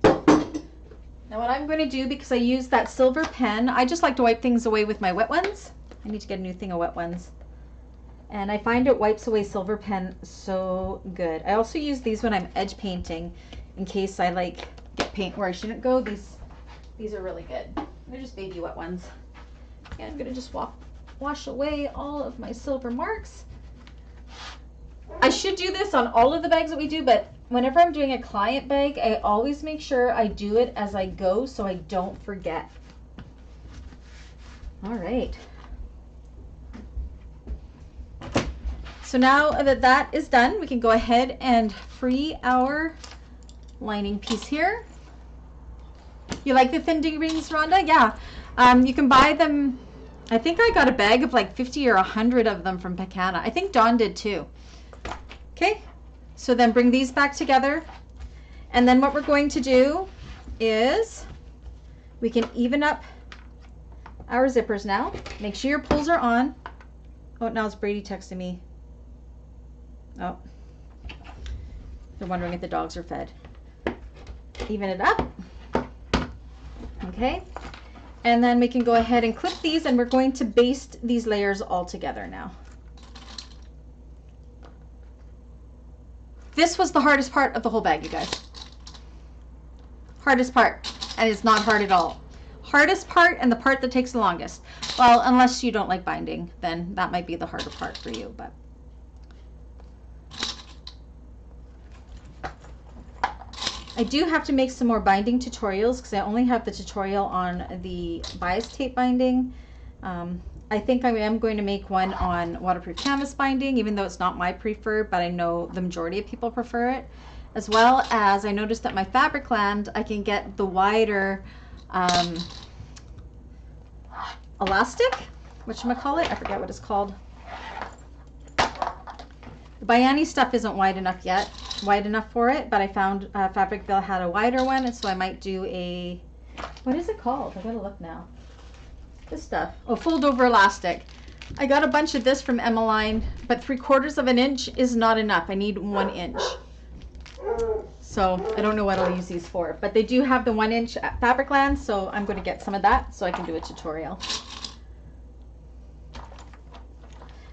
Now what I'm going to do, because I use that silver pen, I just like to wipe things away with my wet ones. I need to get a new thing of wet ones. And I find it wipes away silver pen so good. I also use these when I'm edge painting in case I like get paint where I shouldn't go. These are really good. They're just baby wet ones. And I'm gonna just wash away all of my silver marks. I should do this on all of the bags that we do, but whenever I'm doing a client bag, I always make sure I do it as I go so I don't forget. All right. So now that that is done, we can go ahead and free our lining piece here. You like the thin rings, Rhonda? Yeah. You can buy them. I think I got a bag of like 50 or 100 of them from Pecana. I think Dawn did too. Okay. So then bring these back together. And then what we're going to do is we can even up our zippers now. Make sure your pulls are on. Oh, now it's Brady texting me. Oh, they're wondering if the dogs are fed. Even it up. Okay. And then we can go ahead and clip these, and we're going to baste these layers all together now. This was the hardest part of the whole bag, you guys. Hardest part, and it's not hard at all. Hardest part and the part that takes the longest. Well, unless you don't like binding, then that might be the harder part for you, but. I do have to make some more binding tutorials because I only have the tutorial on the bias tape binding. I think I am going to make one on waterproof canvas binding, even though it's not my preferred, but I know the majority of people prefer it. As well as I noticed that my Fabricland, I can get the wider elastic, whatchamacallit, I forget what it's called. The Bayani stuff isn't wide enough for it, but I found Fabricville had a wider one, and so I might do a, what is it called? I gotta look now. This stuff. Oh, fold over elastic. I got a bunch of this from Emmaline, but 3/4 of an inch is not enough. I need 1 inch. So I don't know what I'll use these for, but they do have the 1 inch at Fabricland, so I'm going to get some of that so I can do a tutorial.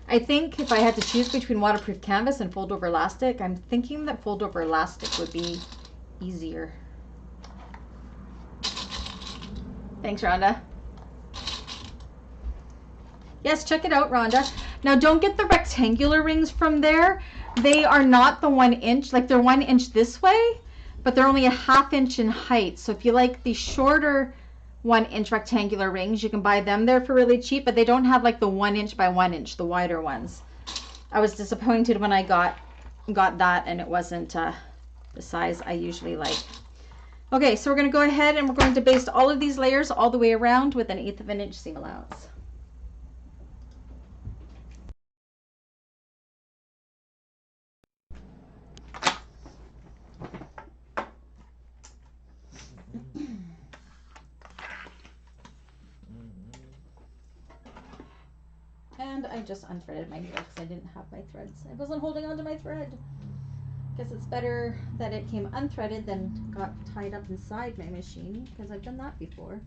I think if I had to choose between waterproof canvas and fold over elastic, I'm thinking that fold over elastic would be easier. Thanks, Rhonda. Yes, check it out, Rhonda. Now don't get the rectangular rings from there. They are not the 1 inch, like they're 1 inch this way, but they're only a 1/2 inch in height. So if you like the shorter 1 inch rectangular rings, you can buy them there for really cheap, but they don't have like the 1 inch by 1 inch, the wider ones. I was disappointed when I got that and it wasn't the size I usually like. Okay, so we're going to go ahead and we're going to baste all of these layers all the way around with 1/8 of an inch seam allowance. And I just unthreaded my needle because I didn't have my threads. I wasn't holding on to my thread. Guess it's better that it came unthreaded than got tied up inside my machine because I've done that before.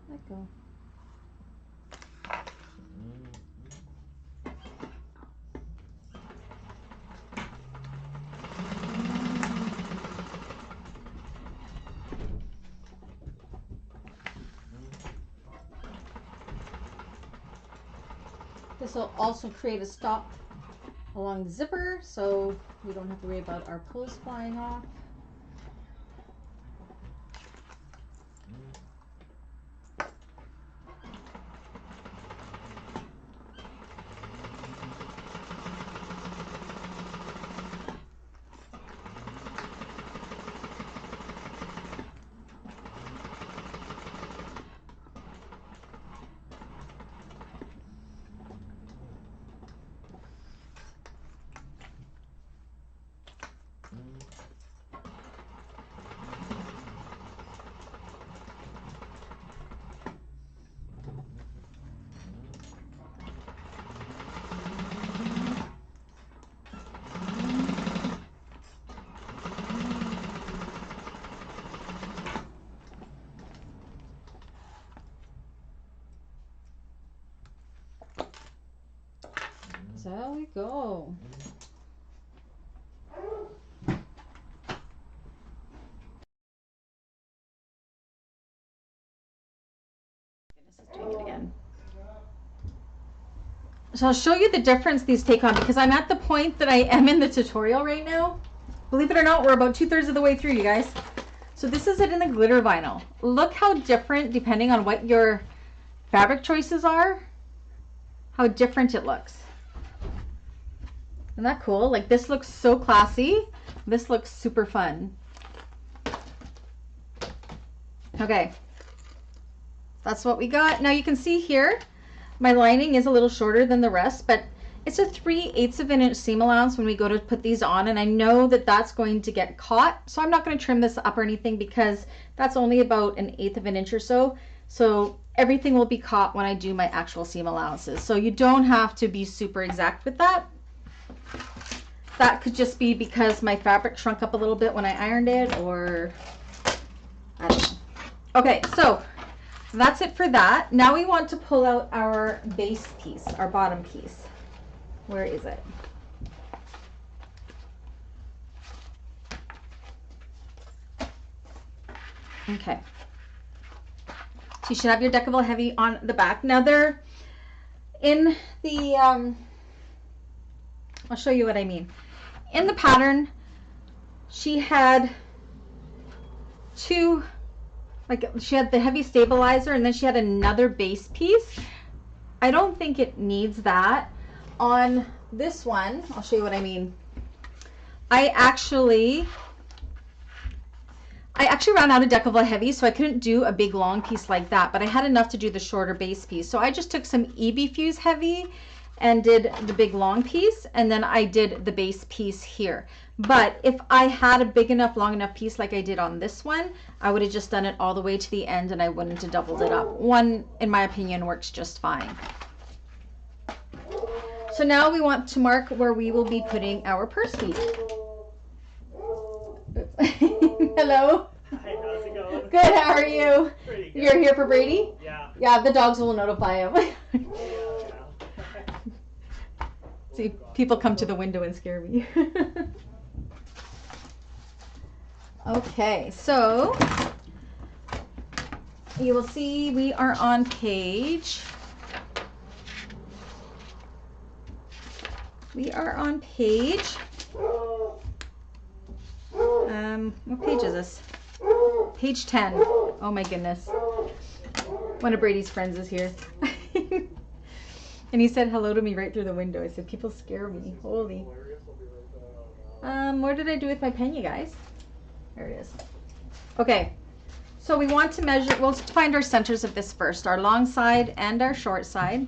Let go. This will also create a stop along the zipper so we don't have to worry about our pulls flying off. There we go. Goodness, it's doing it again. So I'll show you the difference these take on, because I'm at the point that I am in the tutorial right now. Believe it or not, we're about 2/3 of the way through, you guys. So this is it in the glitter vinyl. Look how different, depending on what your fabric choices are, how different it looks. Isn't that cool? Like, this looks so classy. This looks super fun. Okay, that's what we got. Now you can see here, my lining is a little shorter than the rest, but it's a 3/8 of an inch seam allowance when we go to put these on, and I know that that's going to get caught, so I'm not going to trim this up or anything because that's only about 1/8 of an inch or so. So everything will be caught when I do my actual seam allowances. So you don't have to be super exact with that. That could just be because my fabric shrunk up a little bit when I ironed it, or I don't know. Okay, so that's it for that. Now we want to pull out our base piece, our bottom piece. Where is it? Okay. So you should have your Decovil Heavy on the back. Now they're in the, I'll show you what I mean. In the pattern, she had two, like she had the heavy stabilizer and then she had another base piece. I don't think it needs that. On this one, I'll show you what I mean. I actually ran out of Decovil Heavy, so I couldn't do a big long piece like that, but I had enough to do the shorter base piece. So I just took some EB Fuse Heavy and did the big long piece, and then I did the base piece here. But if I had a big enough, long enough piece like I did on this one, I would have just done it all the way to the end and I wouldn't have doubled it up. One, in my opinion, works just fine. So now we want to mark where we will be putting our purse feet. Hello. Hi, how's it going? Good, how are you? Pretty good. You're here for Brady? Yeah. Yeah, the dogs will notify him. Yeah. See, people come to the window and scare me. Okay, so you will see we are on page, what page is this? Page 10. Oh my goodness. One of Brady's friends is here. And he said hello to me right through the window. I said, people scare me. Holy. What did I do with my pen, you guys? There it is. Okay. So we want to measure, we'll find our centers of this first, our long side and our short side.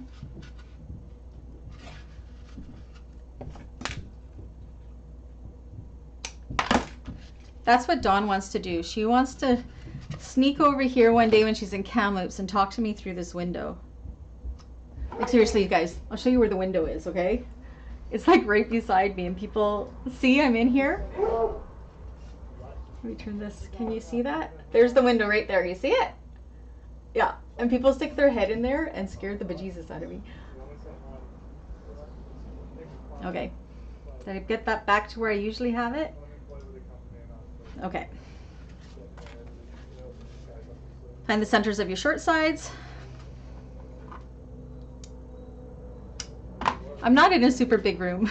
That's what Dawn wants to do. She wants to sneak over here one day when she's in Kamloops and talk to me through this window. Like, seriously, you guys, I'll show you where the window is, okay? It's like right beside me and people see I'm in here. Let me turn this. Can you see that? There's the window right there. You see it? Yeah. And people stick their head in there and scare the bejesus out of me. Okay. Did I get that back to where I usually have it? Okay. Find the centers of your short sides. I'm not in a super big room.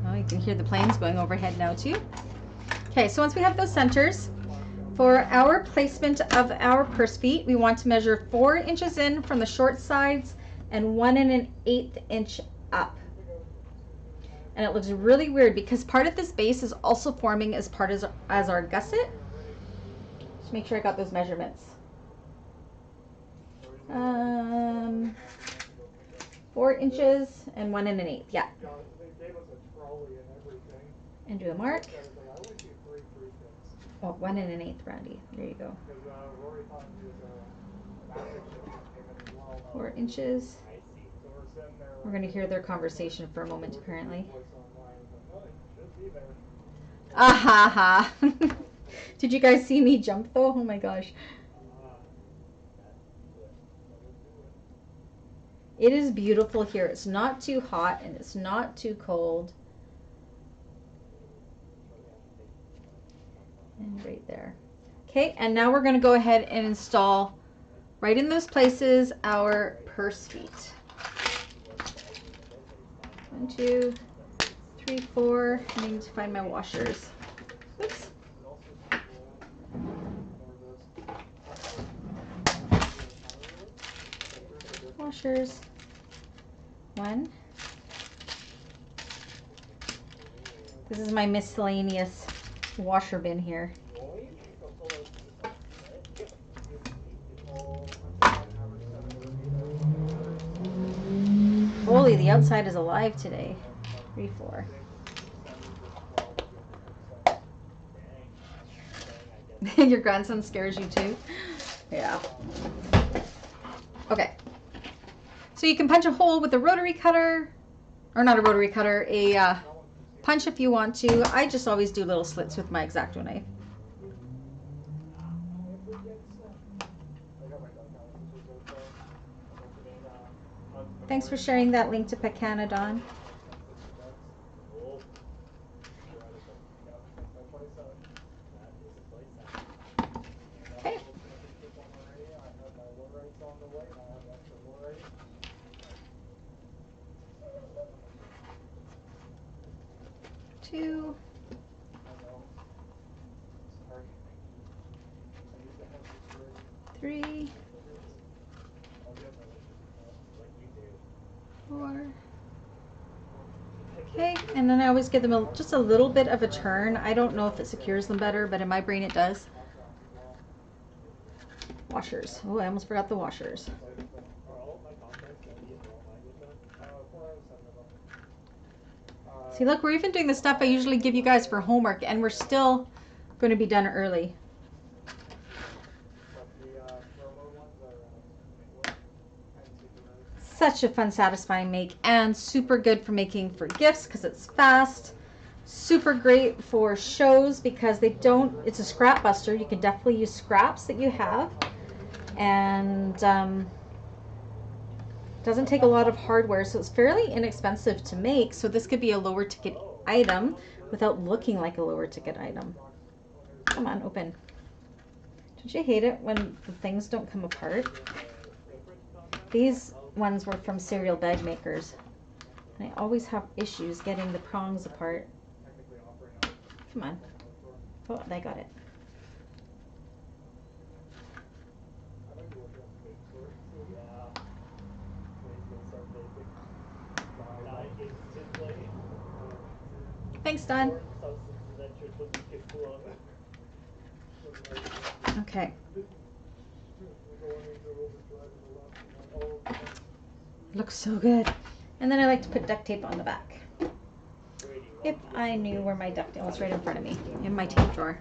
Oh, you can hear the planes going overhead now too. Okay, so once we have those centers, for our placement of our purse feet, we want to measure 4 inches in from the short sides and 1 1/8 inch up. And it looks really weird because part of this base is also forming as part as our gusset. Just make sure I got those measurements. 4 inches and 1 1/8. Yeah. And do a mark. Oh, 1 1/8, Brandy. There you go. 4 inches. We're going to hear their conversation for a moment, apparently. Ah ha ha. Did you guys see me jump though? Oh my gosh. It is beautiful here. It's not too hot and it's not too cold. And right there. Okay, and now we're going to go ahead and install right in those places our purse feet. 1, 2, 3, 4. I need to find my washers. Oops. Washers. 1. This is my miscellaneous washer bin here. Holy, the outside is alive today. 3, 4. Your grandson scares you too? Yeah. Okay. So you can punch a hole with a rotary cutter, or not a rotary cutter, a punch if you want to. I just always do little slits with my X-Acto knife. Thanks for sharing that link to Pecana, Don. Okay. Two. 3. 4. Okay, and then I always give them just a little bit of a turn. I don't know if it secures them better, but in my brain it does. Washers. Oh, I almost forgot the washers. See, look, we're even doing the stuff I usually give you guys for homework, and we're still going to be done early. Such a fun, satisfying make, and super good for making for gifts because it's fast. Super great for shows because they don't, it's a scrap buster. You can definitely use scraps that you have, and doesn't take a lot of hardware, so it's fairly inexpensive to make. So this could be a lower ticket item without looking like a lower ticket item. Come on, open. Don't you hate it when the things don't come apart? These ones were from Serial Bag Makers, and I always have issues getting the prongs apart. Come on. Oh, I got it. Thanks, Don. Okay. Looks so good. And then I like to put duct tape on the back. If I knew where my duct tape was, right in front of me, in my tape drawer.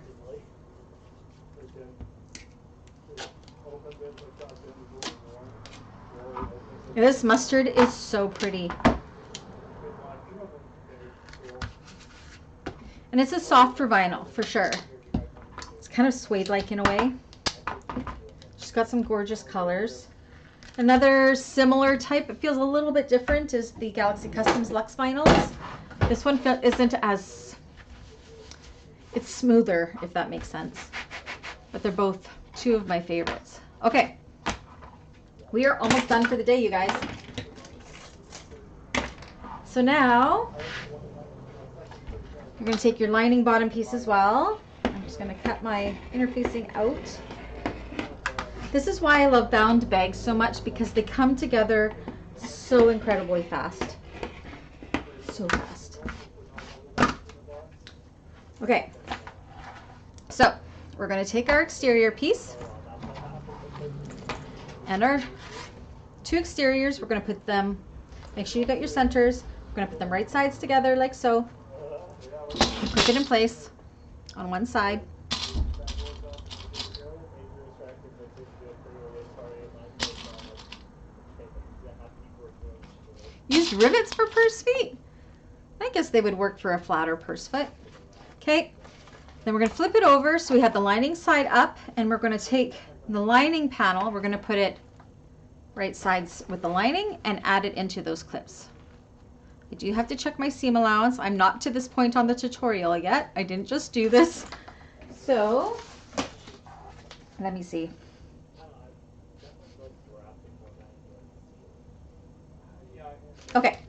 This mustard is so pretty. And it's a softer vinyl, for sure. It's kind of suede-like in a way. She's got some gorgeous colors. Another similar type, it feels a little bit different, is the Galaxy Kustoms Luxe vinyls. This one isn't as, it's smoother, if that makes sense. But they're both two of my favorites. Okay, we are almost done for the day, you guys. So now, you're going to take your lining bottom piece as well. I'm just going to cut my interfacing out. This is why I love bound bags so much, because they come together so incredibly fast. So fast. Okay, so we're going to take our exterior piece and our two exteriors. We're going to put them, make sure you got your centers. We're going to put them right sides together like so. Clip it in place on one side. Used rivets for purse feet? I guess they would work for a flatter purse foot. Okay, then we're going to flip it over so we have the lining side up, and we're going to take the lining panel, we're going to put it right sides with the lining and add it into those clips. I do have to check my seam allowance. I'm not to this point on the tutorial yet. I didn't just do this. So let me see. Okay,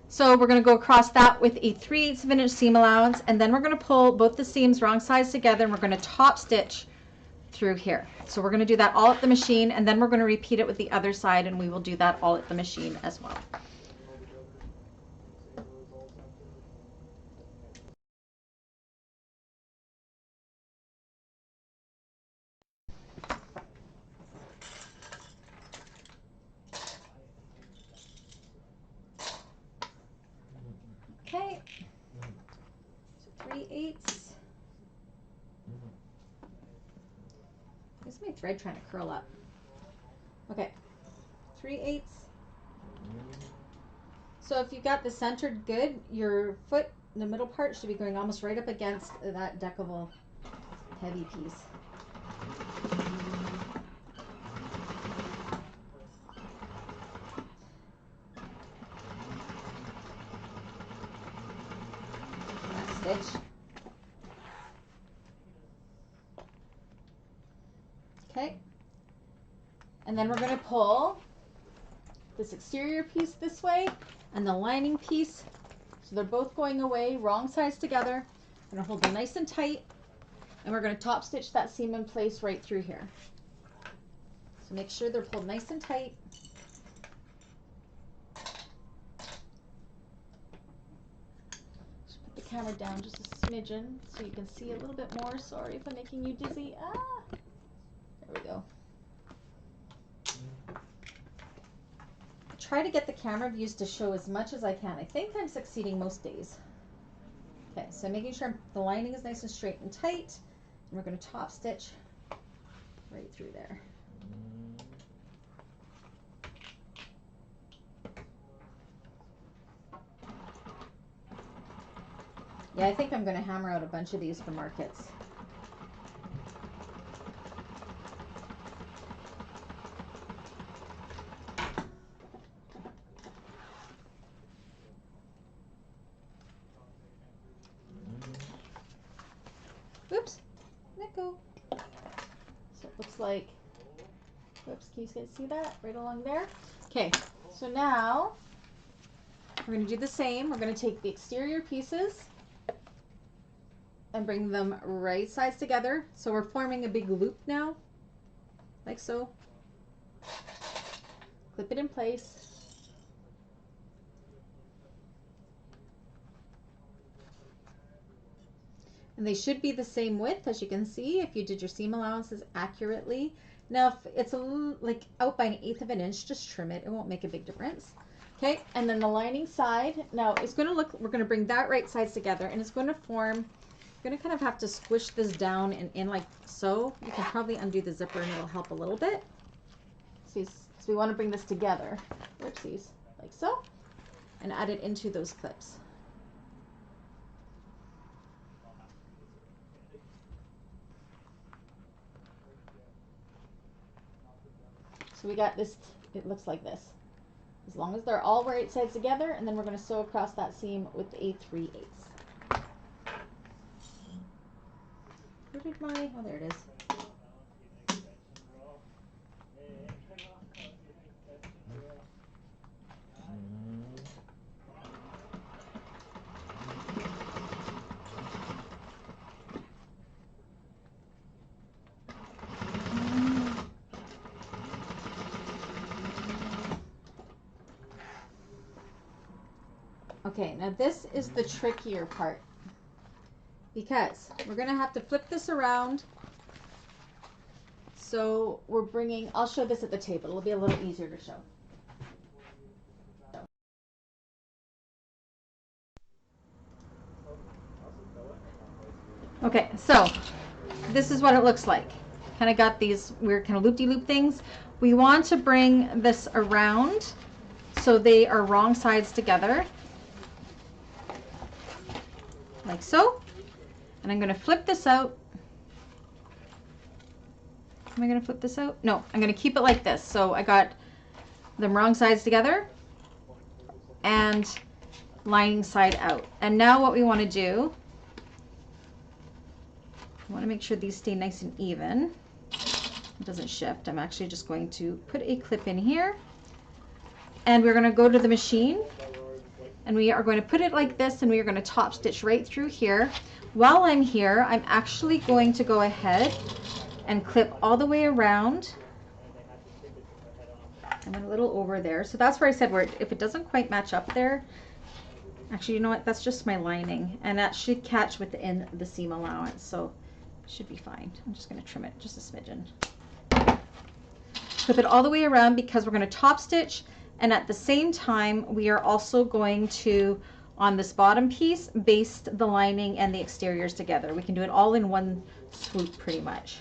so we're going to go across that with a 3/8 of an inch seam allowance, and then we're going to pull both the seams wrong sides together, and we're going to top stitch through here. So we're going to do that all at the machine, and then we're going to repeat it with the other side, and we will do that all at the machine as well. Okay, so 3/8. Where's my thread trying to curl up? Okay, 3/8. So if you got the centered good, your foot, the middle part, should be going almost right up against that Decovil Heavy piece. Stitch. Okay, and then we're going to pull this exterior piece this way and the lining piece, so they're both going away wrong sides together. I'm going to hold them nice and tight, and we're going to top stitch that seam in place right through here. So make sure they're pulled nice and tight. Just put the camera down just a smidgen so you can see a little bit more. Sorry if I'm making you dizzy. Ah, there we go. Try to get the camera views to show as much as I can. I think I'm succeeding most days. Okay, so making sure the lining is nice and straight and tight, and we're going to top stitch right through there. Yeah, I think I'm going to hammer out a bunch of these for markets. Oops, let go. So it looks like, whoops, can you see that right along there? Okay, so now we're going to do the same. We're going to take the exterior pieces and bring them right sides together. So we're forming a big loop now, like so. Clip it in place. And they should be the same width, as you can see, if you did your seam allowances accurately. Now, if it's like out by 1/8 of an inch, just trim it. It won't make a big difference. Okay, and then the lining side. Now, it's going to look, we're going to bring that right sides together, and it's going to form, you're going to kind of have to squish this down and in like so. You can probably undo the zipper, and it'll help a little bit. See, so we want to bring this together. Oopsies, like so, and add it into those clips. So we got this, it looks like this. As long as they're all right sides together, and then we're going to sew across that seam with a 3/8. Where did my, oh there it is. Okay, now this is the trickier part, because we're going to have to flip this around. So we're bringing, I'll show this at the table. It'll be a little easier to show. Okay, so this is what it looks like. Kind of got these weird kind of loop-de-loop things. We want to bring this around so they are wrong sides together, like so. And I'm going to flip this out. Am I going to flip this out? No, I'm going to keep it like this. So I got them wrong sides together and lining side out. And now what we want to do, I want to make sure these stay nice and even. It doesn't shift. I'm actually just going to put a clip in here, and we're going to go to the machine, and we are going to put it like this, and we are going to top stitch right through here. While I'm here, I'm actually going to go ahead and clip all the way around. I went a little over there, so that's where I said where if it doesn't quite match up there, actually, you know what, that's just my lining, and that should catch within the seam allowance, so it should be fine. I'm just going to trim it just a smidgen. Clip it all the way around because we're going to top stitch, and at the same time we are also going to, on this bottom piece, baste the lining and the exteriors together. We can do it all in one swoop pretty much.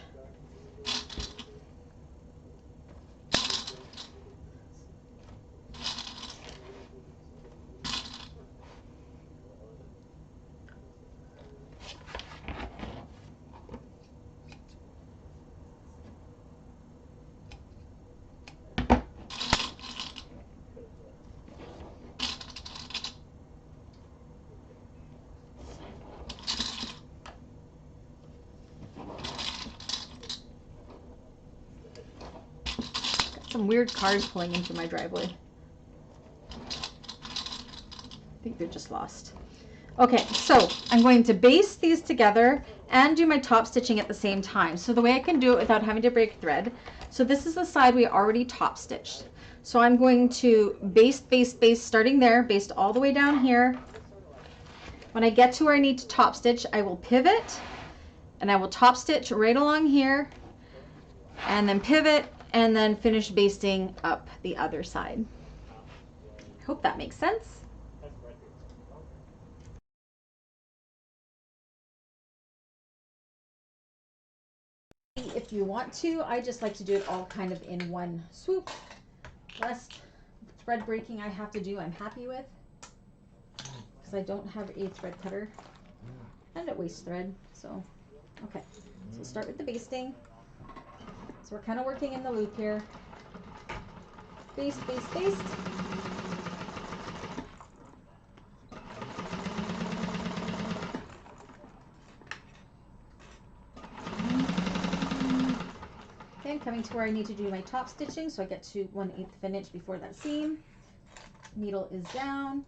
Some weird cars pulling into my driveway. I think they're just lost. Okay, so I'm going to baste these together and do my top stitching at the same time. So the way I can do it without having to break thread. So this is the side we already top stitched. So I'm going to baste, baste, baste, starting there, baste all the way down here. When I get to where I need to top stitch, I will pivot and I will top stitch right along here and then pivot and then finish basting up the other side. I hope that makes sense. If you want to, I just like to do it all kind of in one swoop. Less thread breaking I have to do, I'm happy with, because I don't have a thread cutter and it wastes thread. So, okay, so start with the basting. So we're kind of working in the loop here. Baste, baste, baste. Okay, coming to where I need to do my top stitching, so I get to 1/8 of an inch before that seam. Needle is down.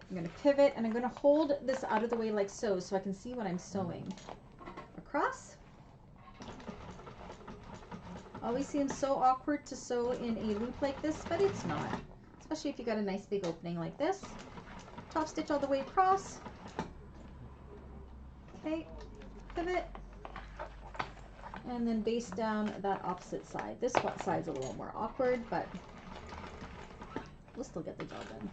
I'm going to pivot, and I'm going to hold this out of the way like so I can see what I'm sewing. Across. Always seems so awkward to sew in a loop like this, but it's not. Especially if you got a nice big opening like this. Top stitch all the way across. Okay, pivot. And then baste down that opposite side. This side's a little more awkward, but we'll still get the job done.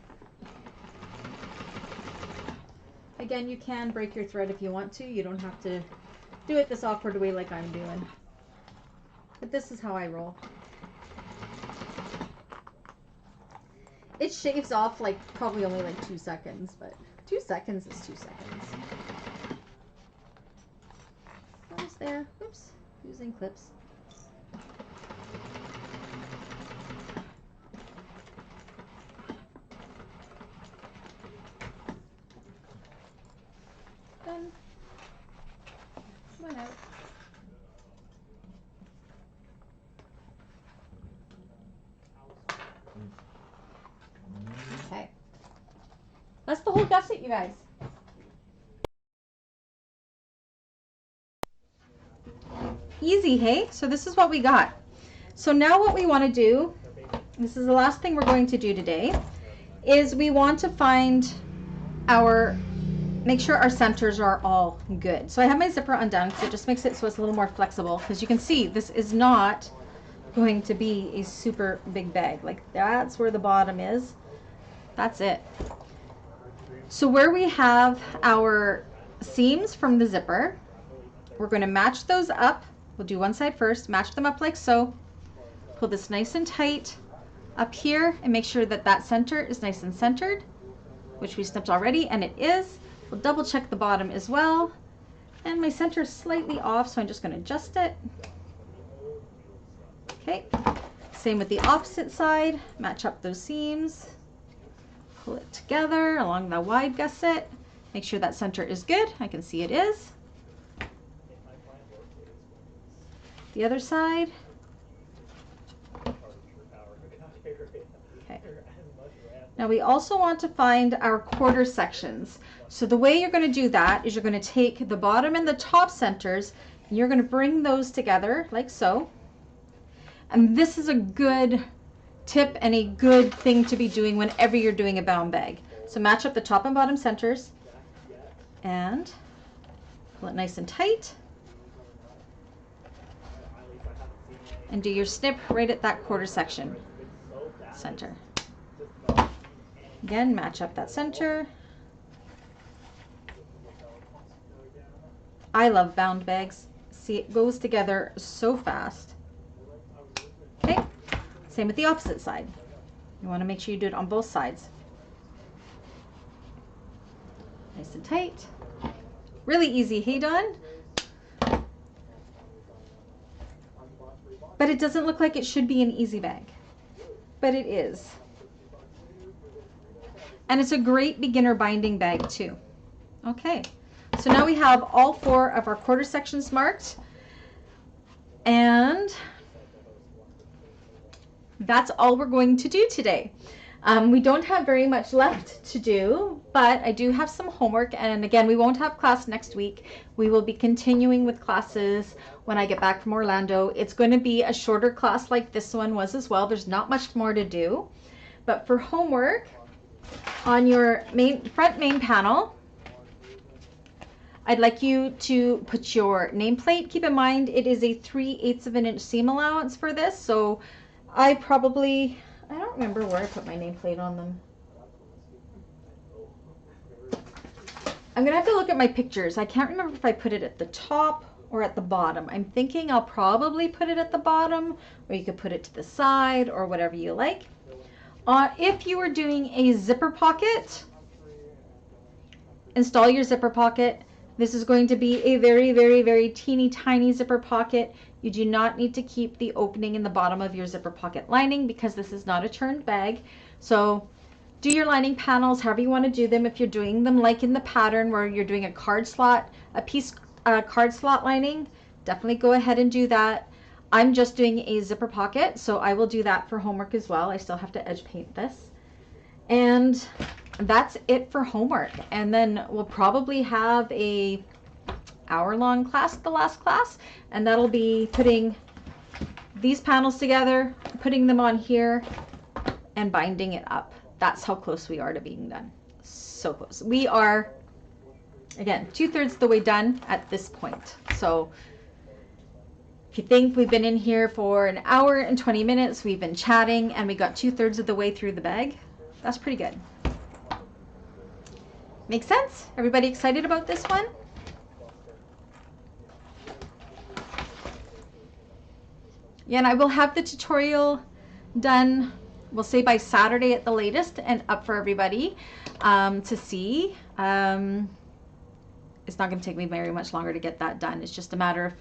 Again, you can break your thread if you want to. You don't have to do it this awkward way like I'm doing. But this is how I roll. It shaves off like probably only like 2 seconds, but 2 seconds is 2 seconds. Almost there. Oops. Using clips. Done. One out. Okay. That's the whole gusset, you guys. Easy, hey? So this is what we got. So now what we want to do, this is the last thing we're going to do today, is we want to find our, make sure our centers are all good. So I have my zipper undone because it just makes it so it's a little more flexible, because you can see this is not going to be a super big bag. Like that's where the bottom is. That's it. So where we have our seams from the zipper, we're going to match those up. We'll do one side first, match them up like so. Pull this nice and tight up here and make sure that that center is nice and centered, which we snipped already, and it is. We'll double check the bottom as well. And my center is slightly off, so I'm just going to adjust it. Okay, Same with the opposite side. Match up those seams. Pull it together along the wide gusset. Make sure that center is good. I can see it is. The other side. Okay. Now we also want to find our quarter sections. So the way you're going to do that is you're going to take the bottom and the top centers and you're going to bring those together like so. And this is a good tip and a good thing to be doing whenever you're doing a bound bag. So match up the top and bottom centers and pull it nice and tight. And do your snip right at that quarter section center. Again, match up that center. I love bound bags. See, it goes together so fast. Okay, same with the opposite side. You want to make sure you do it on both sides. Nice and tight. Really easy, hey Dawn? But it doesn't look like it should be an easy bag. But it is. And it's a great beginner binding bag too. Okay, so now we have all 4 of our quarter sections marked. And that's all we're going to do today. We don't have very much left to do, but I do have some homework. And again, we won't have class next week. We will be continuing with classes when I get back from Orlando. It's going to be a shorter class like this one was as well. There's not much more to do. But for homework, on your front main panel, I'd like you to put your nameplate. Keep in mind, it is a 3/8 of an inch seam allowance for this. So I don't remember where I put my nameplate on them. I'm gonna have to look at my pictures. I can't remember if I put it at the top or at the bottom. I'm thinking I'll probably put it at the bottom, or you could put it to the side or whatever you like. If you are doing a zipper pocket, install your zipper pocket. This is going to be a very, very, very teeny tiny zipper pocket. You do not need to keep the opening in the bottom of your zipper pocket lining because this is not a turned bag. So do your lining panels however you want to do them. If you're doing them like in the pattern where you're doing a card slot, card slot lining, definitely go ahead and do that. I'm just doing a zipper pocket, so I will do that for homework as well. I still have to edge paint this. And that's it for homework. And then we'll probably have a hour-long class, the last class, and that'll be putting these panels together, putting them on here, and binding it up. That's how close we are to being done. So close. We are, again, 2/3 of the way done at this point. So if you think we've been in here for an hour and 20 minutes, we've been chatting, and we got 2/3 of the way through the bag, that's pretty good. Make sense? Everybody excited about this one? Yeah, and I will have the tutorial done, we'll say by Saturday at the latest, and up for everybody to see. It's not going to take me very much longer to get that done. It's just a matter of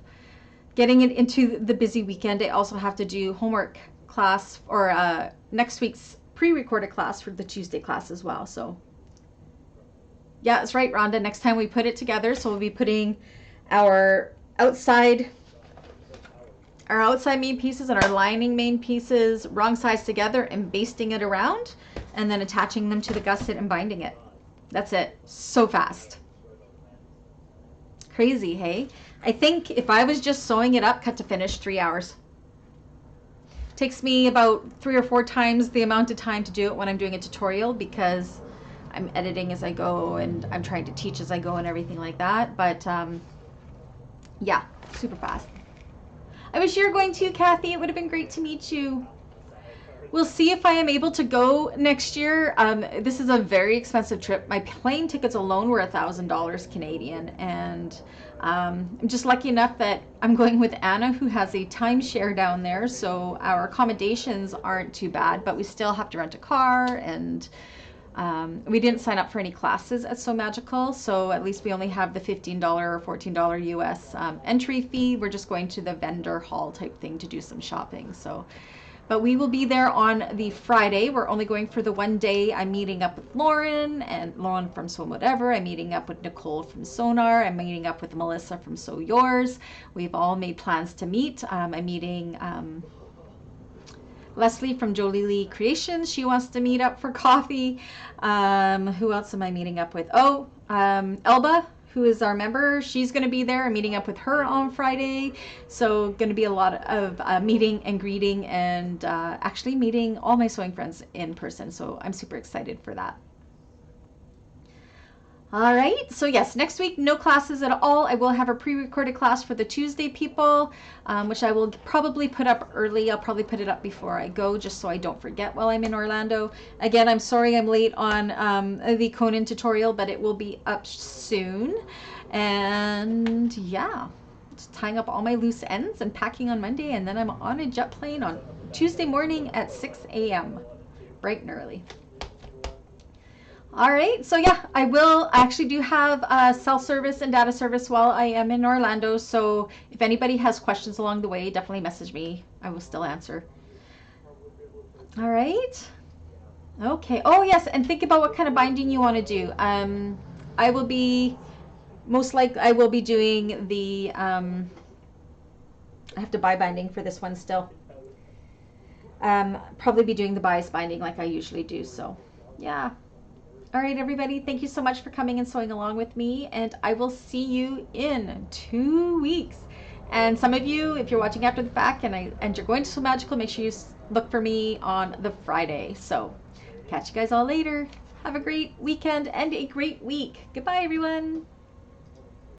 getting it into the busy weekend. I also have to do homework class, or next week's pre-recorded class for the Tuesday class as well. So yeah, that's right, Rhonda. Next time we put it together, so we'll be putting our outside main pieces and our lining main pieces wrong sides together and basting it around, and then attaching them to the gusset and binding it. That's it. So fast. Crazy, hey? I think if I was just sewing it up cut to finish, 3 hours. Takes me about 3 or 4 times the amount of time to do it when I'm doing a tutorial, because I'm editing as I go and I'm trying to teach as I go and everything like that. But yeah, super fast. I wish you were going to, Kathy. It would have been great to meet you. We'll see if I am able to go next year. This is a very expensive trip. My plane tickets alone were $1,000 Canadian, and I'm just lucky enough that I'm going with Anna, who has a timeshare down there, so our accommodations aren't too bad, but we still have to rent a car, and we didn't sign up for any classes at So Magical, so at least we only have the $15 or $14 US entry fee. We're just going to the vendor hall type thing to do some shopping. So But we will be there on the Friday. We're only going for the one day. I'm meeting up with Lauren from Swim Whatever. I'm meeting up with Nicole from Sonar. I'm meeting up with Melissa from Sew Yours. We've all made plans to meet. I'm meeting Leslie from Jolie Lee Creations. She wants to meet up for coffee. Who else am I meeting up with? Oh, Elba, who is our member. She's going to be there. I'm meeting up with her on Friday. So going to be a lot of meeting and greeting and actually meeting all my sewing friends in person. So I'm super excited for that. All right, so yes, next week, no classes at all. I will have a pre-recorded class for the Tuesday people, which I will probably put up early. I'll probably put it up before I go, just so I don't forget while I'm in Orlando. Again, I'm sorry I'm late on the Konin tutorial, but it will be up soon. And yeah, just tying up all my loose ends and packing on Monday, and then I'm on a jet plane on Tuesday morning at 6 a.m., bright and early. All right, so yeah, I actually do have cell service and data service while I am in Orlando. So if anybody has questions along the way, definitely message me. I will still answer. All right. Okay. Oh yes, and think about what kind of binding you want to do. I will be I will be doing the. I have to buy binding for this one still. Probably be doing the bias binding like I usually do. So, yeah. All right, everybody, thank you so much for coming and sewing along with me, and I will see you in 2 weeks. And some of you, if you're watching after the fact and you're going to Sew Magical, make sure you look for me on the Friday. So catch you guys all later. Have a great weekend and a great week. Goodbye, everyone.